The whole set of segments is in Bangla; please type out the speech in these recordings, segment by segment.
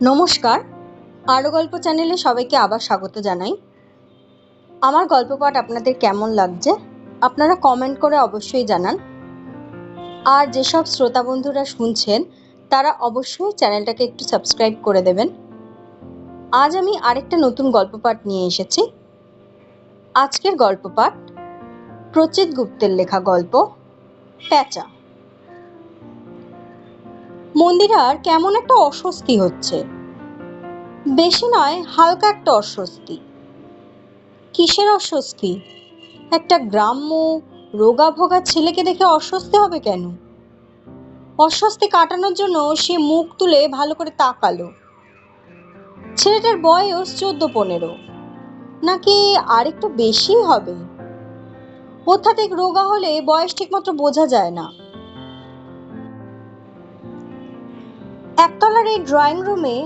নমস্কার, আরও গল্প চ্যানেলে সবাইকে আবার স্বাগত জানাই। আমার গল্প পাঠ আপনাদের কেমন লাগছে আপনারা কমেন্ট করে অবশ্যই জানান। আর যেসব শ্রোতা বন্ধুরা শুনছেন তারা অবশ্যই চ্যানেলটাকে একটু সাবস্ক্রাইব করে দেবেন। আজ আমি আরেকটা নতুন গল্প পাঠ নিয়ে এসেছি। আজকের গল্প পাঠ প্রচিত গুপ্তের লেখা গল্প প্যাঁচা। মন্দিরার কেমন একটা অস্বস্তি হচ্ছে, বেশি নয় হালকা একটা অস্বস্তি। কিসের অস্বস্তি? একটা গ্রাম্য রোগা ভোগা ছেলেকে দেখে অস্বস্তি হবে কেন? অস্বস্তি কাটানোর জন্য সে মুখ তুলে ভালো করে তাকালো। ছেলেটার বয়স 14-15, নাকি আর একটু বেশি হবে। অত্যাধিক রোগা হলে বয়স ঠিকমতো বোঝা যায় না। একতলার এই ড্রয়িং রুমে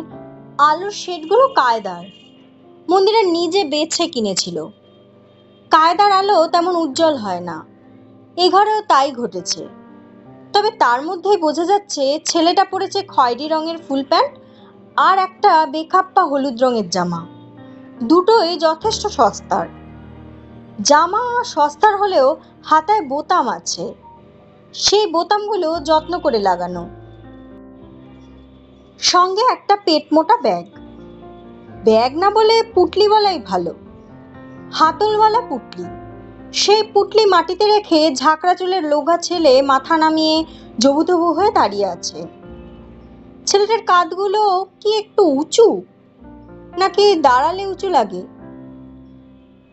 আলোর শেডগুলো কায়দার। মন্দিরা নিজে বেছে কিনেছিল। কায়দার আলো তেমন উজ্জ্বল হয় না, এ ঘরেও তাই ঘটেছে। তবে তার মধ্যেই বোঝা যাচ্ছে ছেলেটা পরেছে খয়েরি রঙের ফুল প্যান্ট আর একটা বেখাপ্পা হলুদ রঙের জামা। দুটোই যথেষ্ট সস্তার। জামা সস্তার হলেও হাতায় বোতাম আছে, সেই বোতামগুলো যত্ন করে লাগানো। সঙ্গে একটা পেট মোটা ব্যাগ। ব্যাগ না বলে পুটলি বলাই ভালো, হাতলওয়ালা পুটলি। সেই পুটলি মাটিতে রেখে ঝাঁকড়া চুলের লোঘা ছেলে মাথা নামিয়ে জবুথবু হয়ে দাঁড়িয়ে আছে। ছেলেটার কাঁধগুলো কি একটু উঁচু, নাকি দাঁড়ালে উঁচু লাগে?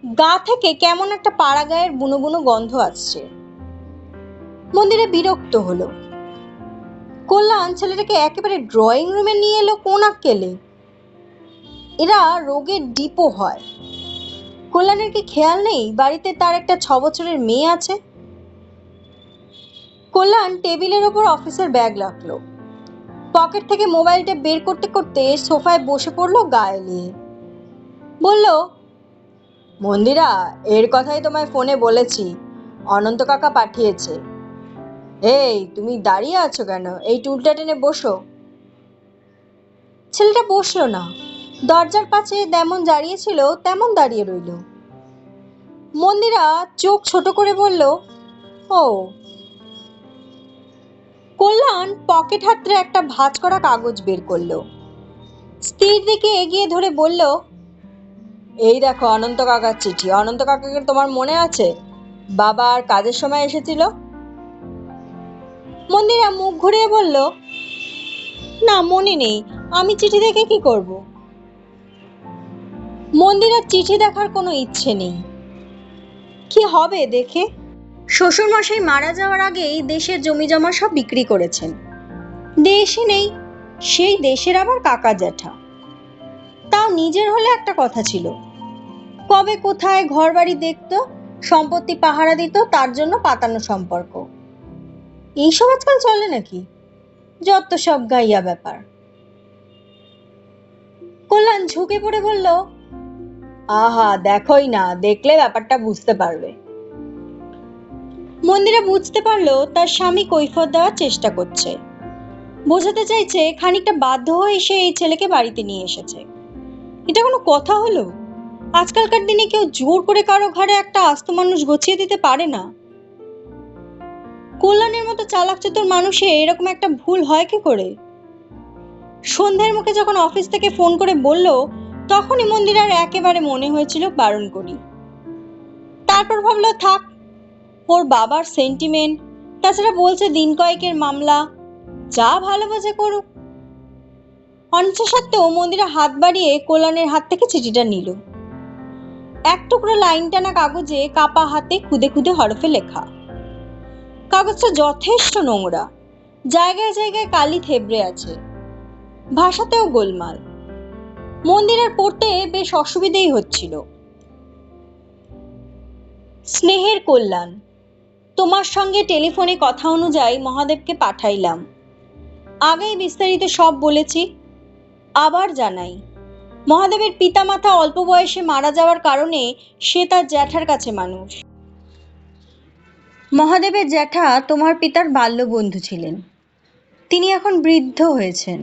গা থেকে কেমন একটা পাড়া গায়ের বুনো বুনো গন্ধ আসছে। মন্দিরে বিরক্ত হলো। কল্যাণ ছেলেটাকে একেবারে ড্রয়িং রুমে নিয়ে এলো কোন আক্কেলে? এরা রোগের ডিপো হয়। কল্যাণের কি খেয়াল নেই বাড়িতে তার একটা 6 বছরের মেয়ে আছে? কল্যাণ টেবিলের ওপর অফিসের ব্যাগ রাখলো। পকেট থেকে মোবাইলটা বের করতে করতে সোফায় বসে পড়লো গা এলিয়ে। বলল, মন্দিরা, এর কথাই তোমায় ফোনে বলেছি, অনন্ত কাকা পাঠিয়েছে। এই তুমি দাঁড়িয়ে আছো কেন? এই টুলটা টেনে বসো। ছেলেটা বসলো না, দরজার পাশে যেমন দাঁড়িয়েছিল তেমন দাঁড়িয়ে রইল। মন্দিরা চোখ ছোট করে বলল, ও। কল্যাণ পকেট হাতড়ে একটা ভাঁজ করা কাগজ বের করলো। স্ত্রীর দিকে এগিয়ে ধরে বলল, এই দেখো অনন্ত কাকার চিঠি। অনন্ত কাকাকে তোমার মনে আছে? বাবা আর কাজের সময় এসেছিল। মন্দিরা মুখ ঘুরিয়ে বলল, না মনে নেই, আমি চিঠি দেখে কি করব? মন্দিরার চিঠি দেখার কোনো ইচ্ছে নেই। কি হবে দেখে? শ্বশুরমশাই মারা যাওয়ার আগেই দেশের জমি জমা সব বিক্রি করেছেন। দেশই নেই, সেই দেশের আবার কাকা জ্যাঠা। তাও নিজের হলে একটা কথা ছিল, কবে কোথায় ঘর বাড়ি দেখতো, সম্পত্তি পাহারা দিত, তার জন্য পাতানো সম্পর্ক। এইসব আজকাল চলে নাকি? যত সব গাইয়া ব্যাপার। কল্যাণ ঝুঁকে পড়ে বলল, আহা দেখোই না, দেখলে ব্যাপারটা বুঝতে পারবে। মন্দিরা বুঝতে পারলো তার স্বামী কৈফিয়ত দেওয়ার চেষ্টা করছে, বোঝাতে চাইছে খানিকটা বাধ্য হয়ে সে এই ছেলেকে বাড়িতে নিয়ে এসেছে। এটা কোনো কথা হলো? আজকালকার দিনে কেউ জোর করে কারো ঘরে একটা আস্ত মানুষ গছিয়ে দিতে পারে না। কল্যাণের মতো চালাক চতুর মানুষে এরকম একটা ভুল হয় কি করে? সন্ধ্যার মুখে যখন অফিস থেকে ফোন করে বলল, তখনই মন্দিরার একেবারে মনে হয়েছিল বারণ করি। তারপর ভাবলো থাক, ওর বাবার সেন্টিমেন্ট, তাছাড়া বলছে দিন কয়েকের মামলা, যা ভালো বোঝে করুক। অনিচ্ছা সত্ত্বেও মন্দিরা হাত বাড়িয়ে কল্যাণের হাত থেকে চিঠিটা নিল। এক টুকরো লাইন টানা কাগজে কাপা হাতে খুদে খুদে হরফে লেখা। কাগজটা যথেষ্ট নোংরা, জায়গায় জায়গায় কালি থেবড়ে আছে, ভাষাতেও গোলমাল। মন্দিরের পড়তে বেশ অসুবিধেই হচ্ছিল। স্নেহের কল্যাণ, তোমার সঙ্গে টেলিফোনে কথা অনুযায়ী মহাদেবকে পাঠাইলাম। আগেই বিস্তারিত সব বলেছি, আবার জানাই। মহাদেবের পিতামাতা অল্প বয়সে মারা যাওয়ার কারণে সে তার জ্যাঠার কাছে মানুষ। মহাদেবের জ্যাঠা তোমার পিতার বাল্য বন্ধু ছিলেন, তিনি এখন বৃদ্ধ হয়েছেন।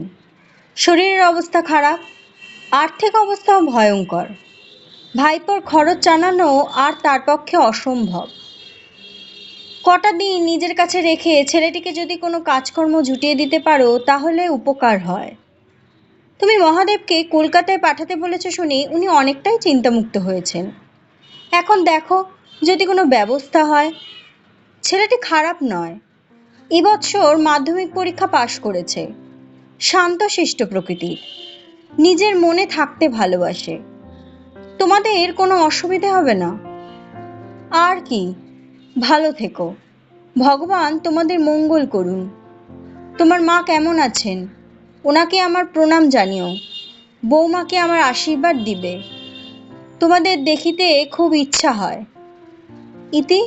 শরীরের অবস্থা খারাপ, আর্থিক অবস্থাও ভয়ঙ্কর। ভাইপোর খরচ চালানো আর তার পক্ষে অসম্ভব। কটা দিন নিজের কাছে রেখে ছেলেটিকে যদি কোনো কাজকর্ম জুটিয়ে দিতে পারো তাহলে উপকার হয়। তুমি মহাদেবকে কলকাতায় পাঠাতে বলেছ শুনে উনি অনেকটাই চিন্তামুক্ত হয়েছেন। এখন দেখো যদি কোনো ব্যবস্থা হয়। ছেলেটি খারাপ নয়, এবছর মাধ্যমিক পরীক্ষা পাশ করেছে, শান্তশিষ্ট প্রকৃতির, নিজের মনে থাকতে ভালোবাসে। তোমাদের কোনো অসুবিধে হবে না। আর কি, ভালো থেকো, ভগবান তোমাদের মঙ্গল করুন। তোমার মা কেমন আছেন? ওনাকে আমার প্রণাম জানিও। বৌমাকে আমার আশীর্বাদ দিবে। তোমাদের দেখিতে খুব ইচ্ছা হয়। ইতি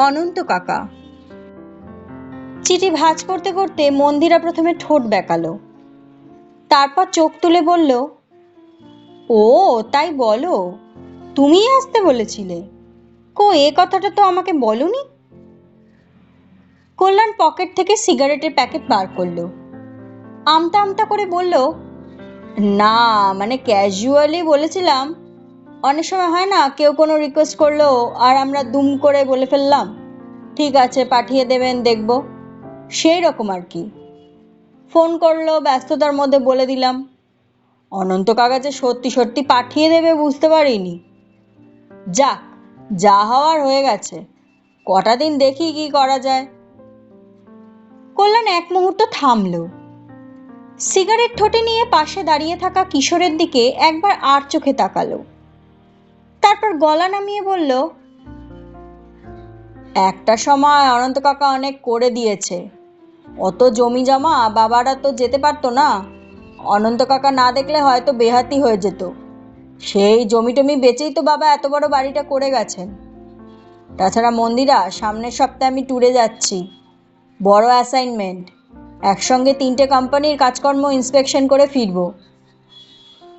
অনন্ত কাকা। চিঠি ভাঁজ করতে করতে মন্দিরা প্রথমে ঠোঁট বেঁকালো, তারপর চোখ তুলে বলল, ও তাই বলো, তুমিই আসতে বলেছিলে? এ কথাটা তো আমাকে বলনি। কল্যাণ পকেট থেকে সিগারেটের প্যাকেট বার করলো, আমতা আমতা করে বলল, না মানে ক্যাজুয়ালি বলেছিলাম। অনেক সময় হয় না, কেউ কোনো রিকোয়েস্ট করলো আর আমরা দুম করে বলে ফেললাম ঠিক আছে পাঠিয়ে দেবেন দেখব, সেই রকম আর কি। ফোন করলো, ব্যস্ততার মধ্যে বলে দিলাম। অনন্ত কাকা যে সত্যি সত্যি পাঠিয়ে দেবে বুঝতে পারিনি। যাক, যা হওয়ার হয়ে গেছে, কটা দিন দেখি কি করা যায়। কল্যাণ এক মুহূর্ত থামলো, সিগারেট ঠোঁটে নিয়ে পাশে দাঁড়িয়ে থাকা কিশোরের দিকে একবার আর চোখে তাকালো, তারপর গলা নামিয়ে বলল, একটা সময় অনন্ত কাকা অনেক করে দিয়েছে, অত জমি জমা বাবারা তো যেতে পারতো না, অনন্ত কাকা না দেখলে হয়তো বেহাতি হয়ে যেত। সেই জমি টমি বেচেই তো বাবা এত বড় বাড়িটা করে গেছেন। তাছাড়া মন্দিরা, সামনের সপ্তাহে আমি ট্যুরে যাচ্ছি, বড় অ্যাসাইনমেন্ট, একসঙ্গে 3টে কোম্পানির কাজকর্ম ইন্সপেকশন করে ফিরব।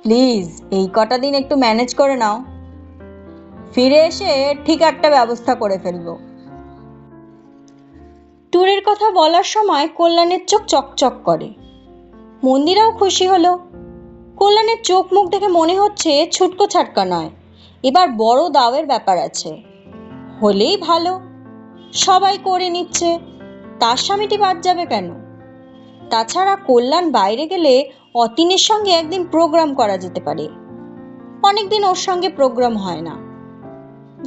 প্লিজ এই কটা দিন একটু ম্যানেজ করে নাও, ফিরে এসে ঠিক একটা ব্যবস্থা করে ফেলবো। ট্যুরের কথা বলার সময় কল্যাণের চোখ চকচক করে। মন্দিরাও খুশি হলো। কল্যাণের চোখ মুখ দেখে মনে হচ্ছে ছুটকো ছাটকা নয়, এবার বড় দাওয়ের ব্যাপার আছে। হলেই ভালো, সবাই করে নিচ্ছে, তার স্বামীটি বাদ যাবে কেন? তাছাড়া কল্যাণ বাইরে গেলে অতীনের সঙ্গে একদিন প্রোগ্রাম করা যেতে পারে, অনেকদিন ওর সঙ্গে প্রোগ্রাম হয় না।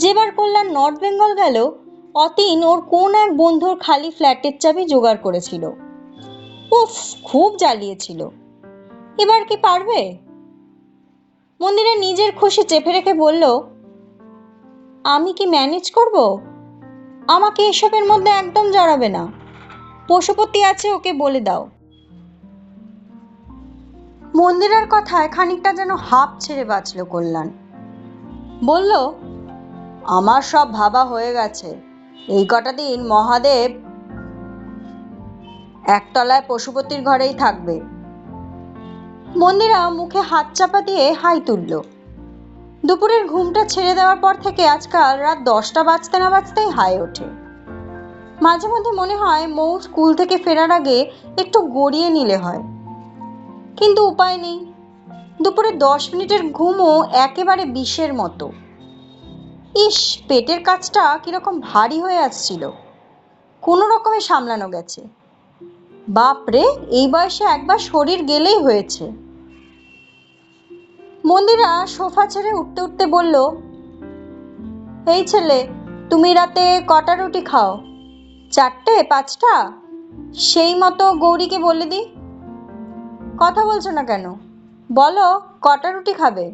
যেবার কল্যাণ নর্থ বেঙ্গল গেল, অতীন ওর কোন এক বন্ধুর খালি ফ্ল্যাটের চাবি জোগাড় করেছিল। উফ, খুব জ্বালিয়েছিল। এবার কি পারবে? মন্দিরা নিজের খুশি চেপে রেখে বলল, আমি কি ম্যানেজ করব? আমাকে এসবের মধ্যে একদম জড়াবে না, পশুপতি আছে, ওকে বলে দাও। মন্দিরার কথায় খানিকটা যেন হাঁপ ছেড়ে বাঁচল কল্যাণ। বলল, আমার সব ভাবা হয়ে গেছে, এই কটা দিন মহাদেব একতলায় পশুপতির ঘরেই থাকবে। মন্দিরা মুখে হাত চাপা দিয়ে হাই তুলল। দুপুরের ঘুমটা ছেড়ে দেওয়ার পর থেকে আজকাল রাত 10টা বাজতে না বাজতেই হাই ওঠে। মাঝে মধ্যে মনে হয় মৌ স্কুল থেকে ফেরার আগে একটু গড়িয়ে নিলে হয়, কিন্তু উপায় নেই। দুপুরে 10 মিনিটের ঘুমও একেবারে বিষের মতো। ইস, পেটের কাজটা কিরকম ভারী হয়ে আসছিল, কোনো রকমে সামলানো গেছে। বাপরে, এই বয়সে একবার শরীর গেলেই হয়েছে। মন্দিরা সোফা ছেড়ে উঠতে উঠতে বলল, এই ছেলে, তুমি রাতে কটা রুটি খাও? 4টে 5টা? সেই মতো গৌরীকে বলে দিই। কথা বলছো না কেন, বলো কটা রুটি খাবে?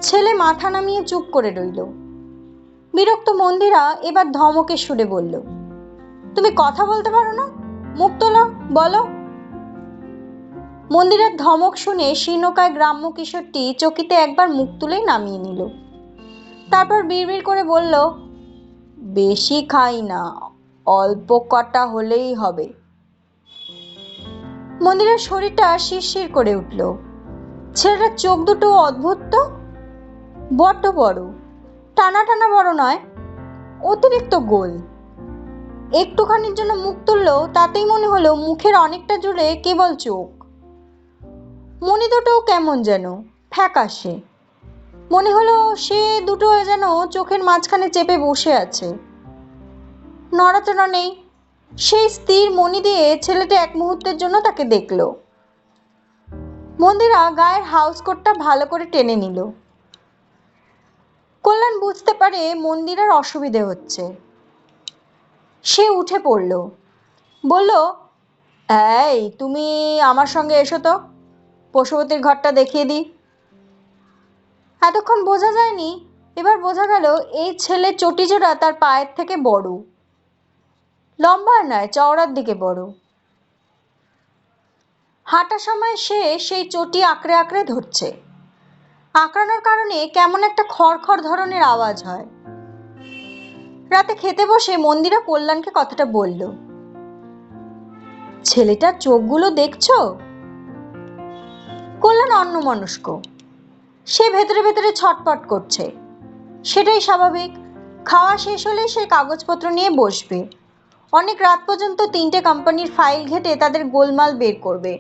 ছেলে মাথা নামিয়ে চুপ করে রইল। বিরক্ত মন্দিরা এবার ধমকে সুরে বলল, তুমি কথা বলতে পারো না? মুখ তোলো, বলো। মন্দিরের ধমক শুনে শীর্ণকায় গ্রাম্য কিশোরটি চকিতে একবার মুখ তুলেই নামিয়ে নিল, তারপর বিড়বিড় করে বলল, বেশি খাই না, অল্প কটা হলেই হবে। মন্দিরের শরীরটা শিরশির করে উঠল। ছেলেটার চোখ দুটো অদ্ভুত তো, বড্ড বড়, টানা টানা বড় নয়, অতিরিক্ত গোল। একটুখানির জন্য মুখ তুললেও তাতেই মনে হলো মুখের অনেকটা জুড়ে কেবল চোখ। মনি দুটোও কেমন যেন ফ্যাকাশে, মনে হলো সে দুটো যেন চোখের মাঝখানে চেপে বসে আছে, নড়াচড়া নেই। সেই স্থির মনি দিয়ে ছেলেটা এক মুহূর্তের জন্য তাকে দেখল। মন্দিরা গায়ের হাউস কোটটা ভালো করে টেনে নিল। কল্যাণ বুঝতে পারে মন্দিরার অসুবিধে হচ্ছে। সে উঠে পড়ল, বলল, এই তুমি আমার সঙ্গে এসো তো, পশুপতির ঘরটা দেখিয়ে দিই। এতক্ষণ বোঝা যায়নি, এবার বোঝা গেল এই ছেলে চটিজোড়া তার পায়ের থেকে বড়, লম্বা নয়, চওড়ার দিকে বড়। হাঁটার সময় সে সেই চটি আঁকড়ে আঁকড়ে ধরছে। আঁকড়ানোর কারণে কেমন একটা খড়খড় ধরনের আওয়াজ হয়। রাতে খেতে বসে মন্দিরা কল্যাণকে কথাটা বলল। ছেলেটার চোখগুলো দেখছো? কল্যাণ অন্যমনস্ক, সে ভেতরে ভেতরে ছটপট করছে। সেটাই স্বাভাবিক। খাওয়া শেষ হলে সে কাগজপত্র নিয়ে বসবে। অনেক রাত পর্যন্ত 3টে কোম্পানির ফাইল ঘেটে তাদের গোলমাল বের করবে।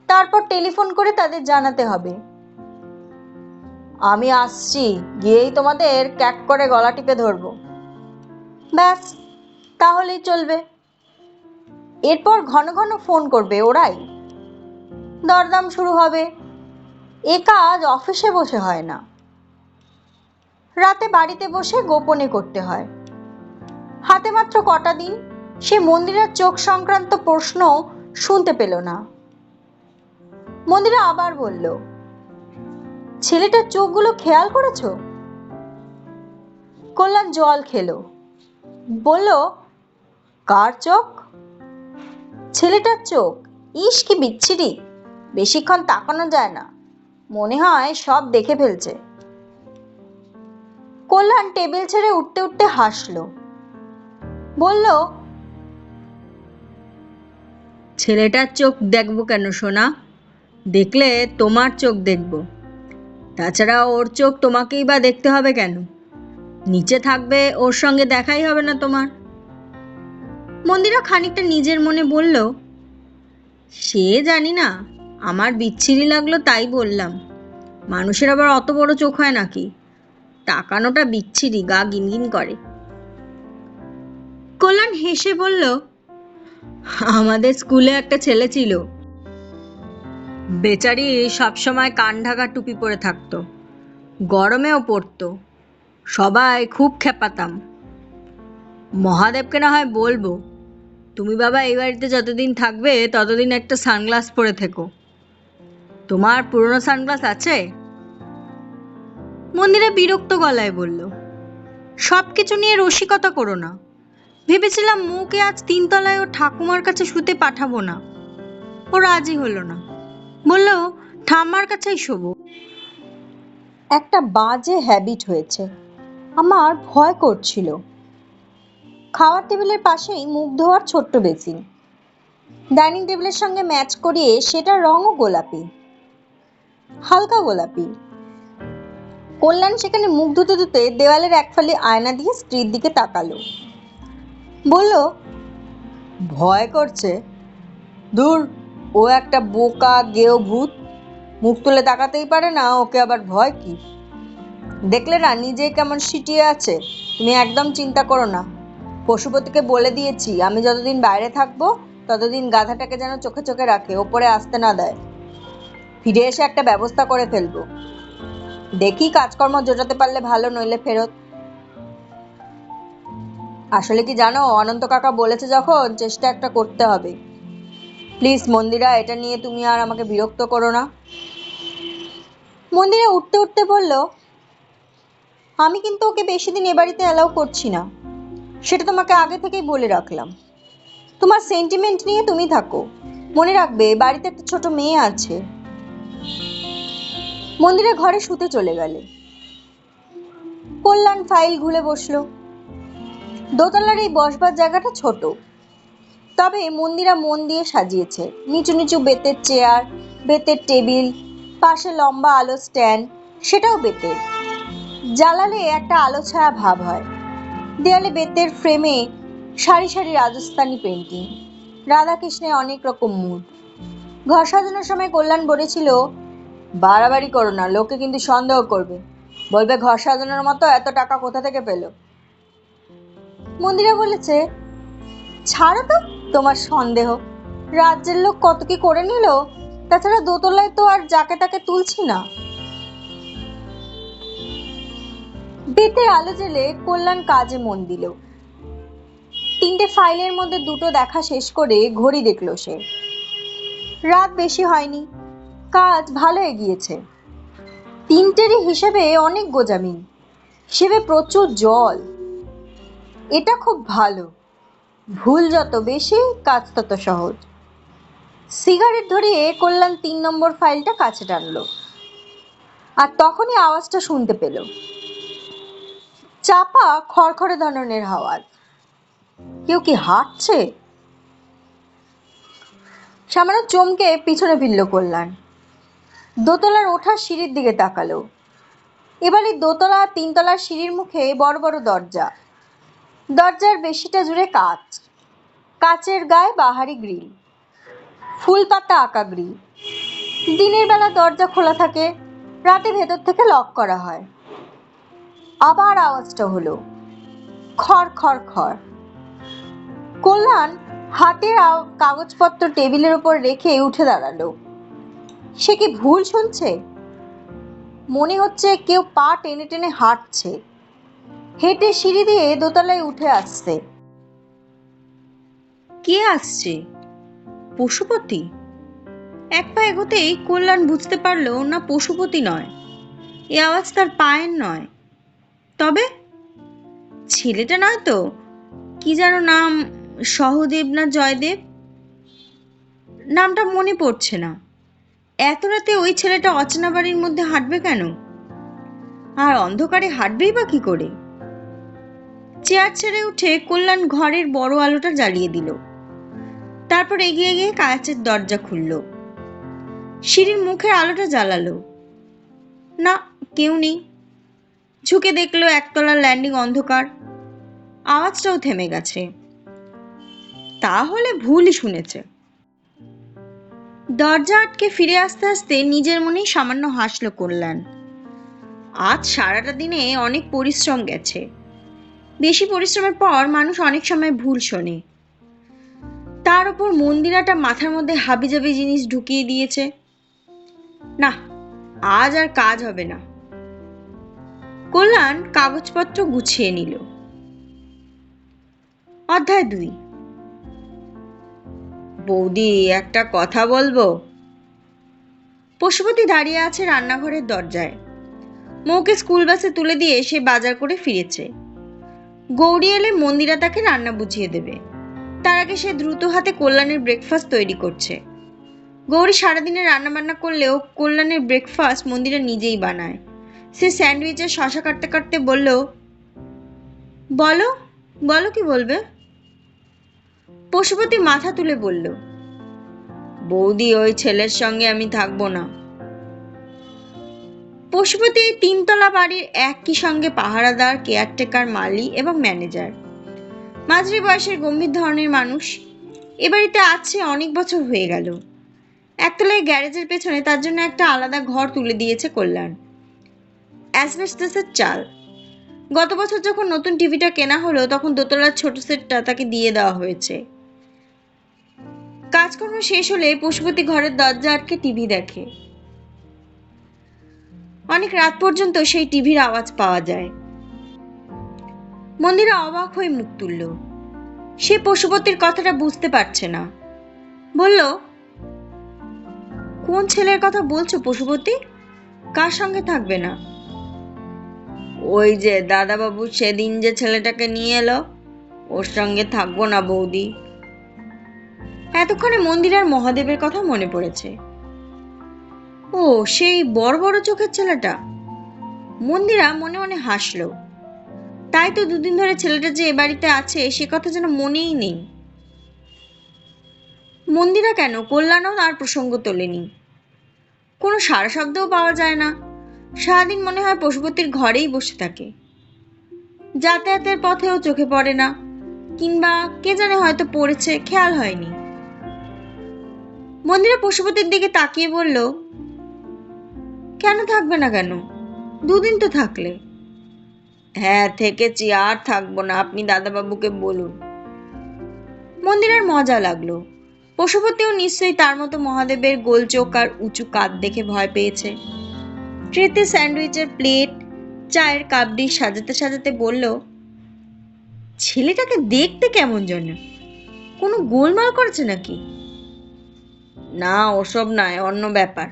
তারপর টেলিফোন করে তাদের জানাতে হবে, আমি আসছি, গিয়েই তোমাদের ক্যাক করে গলা টিপে ধরবো। ব্যাস, তাহলেই চলবে। এরপর ঘন ঘন ফোন করবে ওরাই, দরদাম শুরু হবে। এ কাজ অফিসে বসে হয় না, রাতে বাড়িতে বসে গোপনে করতে হয়। হাতে মাত্র কটা দিন, সে মন্দিরার চোখ সংক্রান্ত প্রশ্ন শুনতে পেল না। মন্দিরা আবার বলল, ছেলেটার চোখগুলো খেয়াল করেছো? কল্যাণ জল খেলো, বলল, কার চোখ? ছেলেটার চোখ। ইস কি বিচ্ছিরি, বেশিক্ষণ তাকানো যায় না, মনে হয় সব দেখে ফেলছে। কল্যাণ টেবিল ছেড়ে উঠতে উঠতে হাসলো, বলল, ছেলেটার চোখ দেখবো কেন সোনা? দেখলে তোমার চোখ দেখব। তাছাড়া ওর চোখ তোমাকেই বা দেখতে হবে কেন? নিচে থাকবে, ওর সঙ্গে দেখাই হবে না তোমার। মন্দিরা খানিকটা নিজের মনে বলল, সে জানি না, আমার বিচ্ছিরি লাগলো তাই বললাম। মানুষের আবার অত বড় চোখ হয় নাকি? তাকানোটা বিচ্ছিরি, গা গিনগিন করে। কল্যাণ হেসে বলল, আমাদের স্কুলে একটা ছেলে ছিল, বেচারি সবসময় কান ঢাকা টুপি পরে থাকতো, গরমেও পড়তো, সবাই খুব খেপাতাম। মহাদেবকে না হয় বলবো, তুমি বাবা এই বাড়িতে যতদিন থাকবে ততদিন একটা সানগ্লাস পরে থেকো। তোমার পুরনো সানগ্লাস আছে? মন্দিরা বিরক্ত গলায় বলল, সব কিছু নিয়ে রসিকতা করো না। ভেবেছিলাম মুকে আজ 3 তলায় ও ঠাকুমার কাছে শুতে পাঠাবো না। ও রাজি হলো না, বলল ঠাম্মার কাছেই শোবো। একটা বাজে হ্যাবিট হয়েছে, আমার ভয় করছিল। খাওয়ার টেবিলের পাশেই মুখ ধোয়ার ছোট্ট বেসিন, ডাইনিং টেবিলের সঙ্গে ম্যাচ করিয়ে সেটার রঙও গোলাপি, হালকা গোলাপি। কল্যাণ সেখানে মুখ ধুতে ধুতে দেওয়ালের এক ফালি আয়না দিয়ে স্ত্রীর দিকে তাকালো, বলল, ভয় করছে? দূর, ও একটা বোকা গেও ভূত, মুখ তুলে তাকাতেই পারে না, ওকে আবার ভয় কি? দেখলে না নিজেই কেমন সিটিয়ে আছে। তুমি একদম চিন্তা করো না, পশুপতিকে বলে দিয়েছি আমি যতদিন বাইরে থাকবো ততদিন গাধাটাকে যেন চোখে চোখে রাখে, ওপরে আসতে না দেয়। ফিরে এসে একটা ব্যবস্থা করে ফেলবো। দেখি কাজকর্ম জোটাতে পারলে ভালো, নইলে ফেরত। আসলে কি জানো, অনন্ত কাকা বলেছে যখন, চেষ্টা একটা করতে হবে। প্লিজ মন্দিরা, এটা নিয়ে তুমি আর আমাকে বিরক্ত করো না। মন্দিরা উঠতে উঠতে বলল, আমি কিন্তু ওকে বেশি দিন এ বাড়িতে অ্যালাউ করছি না, সেটা তোমাকে আগে থেকেই বলে রাখলাম। তোমার সেন্টিমেন্ট নিয়ে তুমি থাকো, মনে রাখবে বাড়িতে একটা ছোট মেয়ে আছে। মন্দিরা ঘরে শুতে চলে গেলে। কল্যাণ ফাইল ঘুলে বসলো। দোতলার এই বসবার জায়গাটা ছোট, তবে মন্দিরা মন দিয়ে সাজিয়েছে। নিচু নিচু বেতের চেয়ার, বেতের টেবিল, পাশে লম্বা আলো স্ট্যান্ড, সেটাও বেতের। জ্বালালে একটা আলো ছায়া ভাব হয়। দেয়ালে বেতের ফ্রেমে সারি সারি রাজস্থানী পেন্টিং, রাধাকৃষ্ণের অনেক রকম মুড। ঘর সাজানোর সময় কল্যাণ বলেছিল, বাড়াবাড়ি করো না, লোকে কিন্তু সন্দেহ করবে, বলবে ঘর সাজানোর মতো এত টাকা কোথা থেকে পেল। মন্দিরা বলেছে, ছাড়ো তো তোমার সন্দেহ, রাজ্যের লোক কত কি করে নিল, তাছাড়া দোতলায় তো আর যাকে তাকে তুলছি না। বেতের আলো জেলে কল্যাণ কাজে মন দিল। 3টে ফাইলের মধ্যে 2টো দেখা শেষ করে ঘড়ি দেখলো সে। রাত বেশি হয়নি, কাজ ভালো এগিয়েছে। 3টেরই হিসেবে অনেক গোজামিন, হিসেবে প্রচুর জল। এটা খুব ভালো, ভুল যত বেশি কাজ তত সহজ। সিগারেট ধরিয়ে কল্যাণ 3 নম্বর ফাইলটা কাছে টানলো, আর তখনই আওয়াজটা শুনতে পেল, চাপা খড়খড়ে ধরনের আওয়াজ। কেউ কি হাঁটছে? সামান্য চমকে পিছনে ফিরল কল্যাণ। দোতলার ওঠার সিঁড়ির দিকে তাকালো। এবারে দোতলা আর 3তলার সিঁড়ির মুখে বড় বড় দরজা, দরজার বেশিটা জুড়ে কাচ, কাচের গায়ে বাহারি গ্রিল, ফুল পাতা আঁকা গ্রিল। দিনের বেলা দরজা খোলা থাকে, রাতে ভেতর থেকে লক করা হয়। আবার আওয়াজটা হলো, খড় খড় খড়। কল্যাণ হাতের কাগজপত্র টেবিলের উপর রেখে উঠে দাঁড়ালো। সে কি ভুল শুনছে? মনে হচ্ছে কেউ পা টেনে টেনে হাঁটছে, হেঁটে সিঁড়ি দিয়ে দোতলায় উঠে আসছে। কে আসছে? পশুপতি? এক পা এগোতেই কল্যাণ বুঝতে পারলো না, পশুপতি নয়, এ আওয়াজ তার পায়ের নয়। তবে ছেলেটা নয় তো, কি যেন নাম, সহদেব না জয়দেব, নামটা মনে পড়ছে না। এত রাতে ওই ছেলেটা অচেনা বাড়ির মধ্যে হাঁটবে কেন? আর অন্ধকারে হাঁটবেই বা কি করে? চেয়ার ছেড়ে উঠে কল্যাণ ঘরের বড় আলোটা জ্বালিয়ে দিল। তারপর এগিয়ে গিয়ে কাঁচের দরজা খুলল, সিঁড়ির মুখের আলোটা জ্বালালো। না, কেউ নেই। ঝুঁকে দেখলো একতলার ল্যান্ডিং অন্ধকার, আওয়াজটাও থেমে গেছে। তাহলে ভুলই শুনেছে। দরজা আটকে ফিরে আসতে আসতে নিজের মনেই সামান্য হাসলো কল্যাণ। আজ সারাটা দিনে অনেক পরিশ্রম গেছে। বেশি পরিশ্রমের পর মানুষ অনেক সময় ভুল শোনে। তার উপর মন্দিরাটা মাথার মধ্যে হাবিজাবি জিনিস ঢুকিয়ে দিয়েছে। না, আজ আর কাজ হবে না। কল্যাণ কাগজপত্র গুছিয়ে নিল। অধ্যায় 2। বৌদি, একটা কথা বলবো। পশুপতি দাঁড়িয়ে আছে রান্নাঘরের দরজায়। মৌকে স্কুল বাসে তুলে দিয়ে সে বাজার করে ফিরেছে। গৌরী এলে মন্দিরা তাকে রান্না বুঝিয়ে দেবে। তার আগে সে দ্রুত হাতে কল্যাণের ব্রেকফাস্ট তৈরি করছে। গৌরী সারাদিনে রান্না বান্না করলেও কল্যাণের ব্রেকফাস্ট মন্দিরা নিজেই বানায়। সে স্যান্ডউইচের শশা কাটতে কাটতে বলল, বলো বলো, কি বলবে? পশুপতি মাথা তুলে বলল, বৌদি, ওই ছেলের সঙ্গে আমি থাকবো না। পশুপতি 3তলা বাড়ির একই সঙ্গে পাহারাদার, কেয়ারটেকার, মালি এবং ম্যানেজার। মাঝারি বয়সের গম্ভীর ধরনের মানুষ। এ বাড়িতে আছে অনেক বছর হয়ে গেল। একতলায় গ্যারেজের পেছনে তার জন্য একটা আলাদা ঘর তুলে দিয়েছে কল্যাণ, অ্যাসবেস্টসের চাল। গত বছর যখন নতুন টিভিটা কেনা হলো, তখন দোতলার ছোট সেটটা তাকে দিয়ে দেওয়া হয়েছে। কাজকর্ম শেষ হলে পশুপতি ঘরের দরজা আটকে টিভি দেখে। অনেক রাত পর্যন্ত সেই টিভির আওয়াজ পাওয়া যায়। মন্দিরা অবাক হয়ে মুখ তুলল। সে পশুপতির কথাটা বুঝতে পারছে না। বলল, কোন ছেলের কথা বলছো পশুপতি? কার সঙ্গে থাকবে না? ওই যে দাদাবাবু সেদিন যে ছেলেটাকে নিয়ে এলো, ওর সঙ্গে থাকবো না বৌদি। এতক্ষণে মন্দিরার মহাদেবের কথা মনে পড়েছে। ও, সেই বড় বড় চোখের ছেলেটা। মন্দিরা মনে মনে হাসলো। তাই তো 2 দিন ধরে ছেলেটা যে এ বাড়িতে আছে সে কথা যেন মনেই নেই। মন্দিরা কেন, কল্যাণও আর প্রসঙ্গ তোলেনি। কোনো সারা শব্দও পাওয়া যায় না। সারাদিন মনে হয় পশুপতির ঘরেই বসে থাকে। যাতায়াতের পথেও চোখে পড়ে না। কিংবা কে জানে হয়তো পড়েছে, খেয়াল হয়নি। মন্দিরা পশুপতির দিকে তাকিয়ে বলল, কেন থাকবে না কেন, দুদিন তো থাকলে। হ্যাঁ থেকেছি, আর থাকবো না, আপনি দাদাবাবুকে বলুন। মন্দিরার মজা লাগলো। পশুপতিও নিশ্চয়ই তার মতো মহাদেবের গোল চোখ আর উঁচু কাঁধ দেখে ভয় পেয়েছে। ট্রেতে স্যান্ডউইচের প্লেট, চায়ের কাপ ডিশ সাজাতে সাজাতে বলল, ছেলেটাকে দেখতে কেমন যেন, কোনো গোলমাল করেছে নাকি? না ওসব নয়, অন্য ব্যাপার।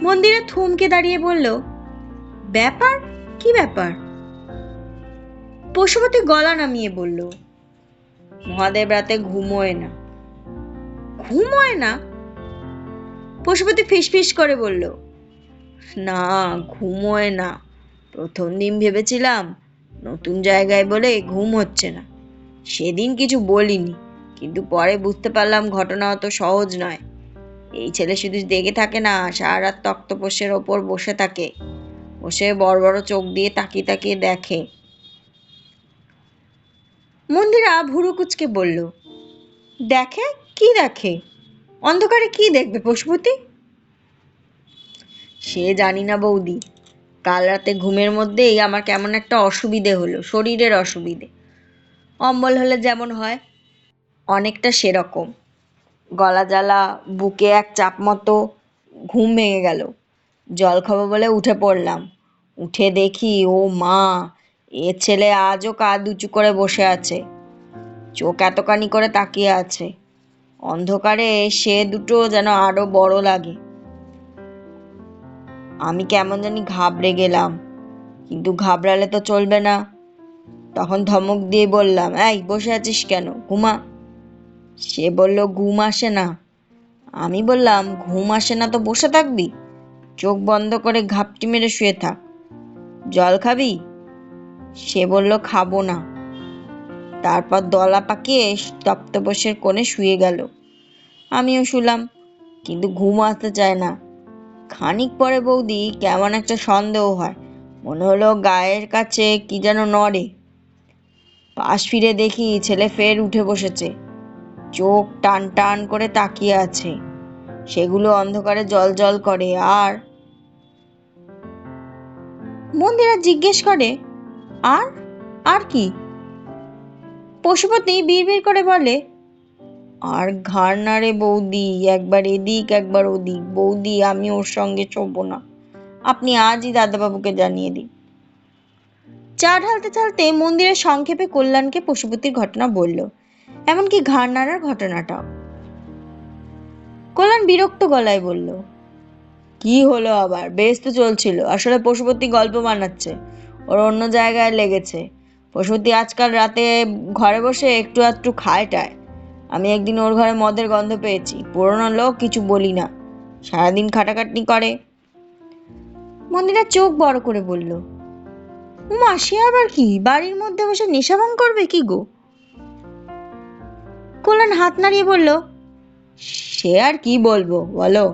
মন্দিরা থমকে দাঁড়িয়ে বলল, ব্যাপার? কি ব্যাপার? পশুপতি গলা নামিয়ে বলল, মহাদেব রাতে ঘুমোয় না। ঘুমোয় না? পশুপতি ফিসফিস করে বলল, না ঘুমোয় না। প্রথম দিন ভেবেছিলাম নতুন জায়গায় বলে ঘুম হচ্ছে না, সেদিন কিছু বলিনি, কিন্তু পরে বুঝতে পারলাম ঘটনা অত সহজ নয়। এই ছেলে শুধু দেখে থাকে না, সারা রাত তক্তপোষের ওপর বসে থাকে, বসে বড় বড় চোখ দিয়ে তাকিয়ে তাকিয়ে দেখে। মন্দিরা ভুরু কুচকে বলল, দেখে? কি দেখে? অন্ধকারে কি দেখবে পশুপতি? সে জানি না বৌদি, কাল রাতে ঘুমের মধ্যেই আমার কেমন একটা অসুবিধে হলো, শরীরের অসুবিধে। অম্বল হলে যেমন হয়, অনেকটা সেরকম। গলা জ্বালা, বুকে এক চাপ মতো, ঘুম ভেঙে গেল। জল খাবো বলে উঠে পড়লাম, উঠে দেখি ও মা, এ ছেলে আজও কাঁধ উঁচু করে বসে আছে, চোখ এতখানি করে তাকিয়ে আছে। অন্ধকারে সে দুটো যেন আরো বড় লাগে। আমি কেমন জানি ঘাবড়ে গেলাম, কিন্তু ঘাবড়ালে তো চলবে না। তখন ধমক দিয়ে বললাম, এই বসে আছিস কেন, ঘুমা। সে বলল, ঘুম আসে না। আমি বললাম, ঘুম আসে না তো বসে থাকবি? চোখ বন্ধ করে ঘাপটি মেরে শুয়ে থাক। জল খাবি? সে বলল, খাবো না। তারপর দলা পাকিয়ে তক্তপোষের কোণে শুয়ে গেল। আমিও শুলাম, কিন্তু ঘুম আসতে চায় না। খানিক পরে বৌদি কেমন একটা সন্দেহ হয়, মনে হলো গায়ের কাছে কি যেন নড়ে। পাশ ফিরে দেখি ছেলে ফের উঠে বসেছে, চোখ টান টান করে তাকিয়ে আছে, সেগুলো অন্ধকারে জল জল করে। আর মন্দিরা জিজ্ঞেস করে, আর আর কি? পশুপতি বিড়বিড় করে বলে, আর ঘাড় নাড়ে বৌদি, একবার এদিক একবার ওদিক। বৌদি আমি ওর সঙ্গে শোবো না, আপনি আজই দাদাবাবুকে জানিয়ে দিন। চা ঢালতে ঢালতে মন্দিরের সংক্ষেপে কল্যাণকে পশুপতির ঘটনা বলল, এমনকি ঘাড় নাড়ার ঘটনাটাও। কল্যাণ বিরক্ত গলায় বলল, কি হলো আবার? বেশ তো চলছিল। আসলে পশুপতি গল্প বানাচ্ছে, ওর অন্য জায়গায় লেগেছে। পশুপতি আজকাল রাতে ঘরে বসে একটু আধটু খায়টায়। আমি একদিন ওর ঘরে মদের গন্ধ পেয়েছি। পুরনো লোক, কিছু বলি না, সারাদিন খাটাখাটনি করে। মন্দিরা চোখ বড় করে বলল, উমা সে আবার কি? বাড়ির মধ্যে বসে নেশা ভাঙ করবে কি গো? কল্যাণ হাত নাড়িয়ে বলল, সে আর কি বলবো বলো,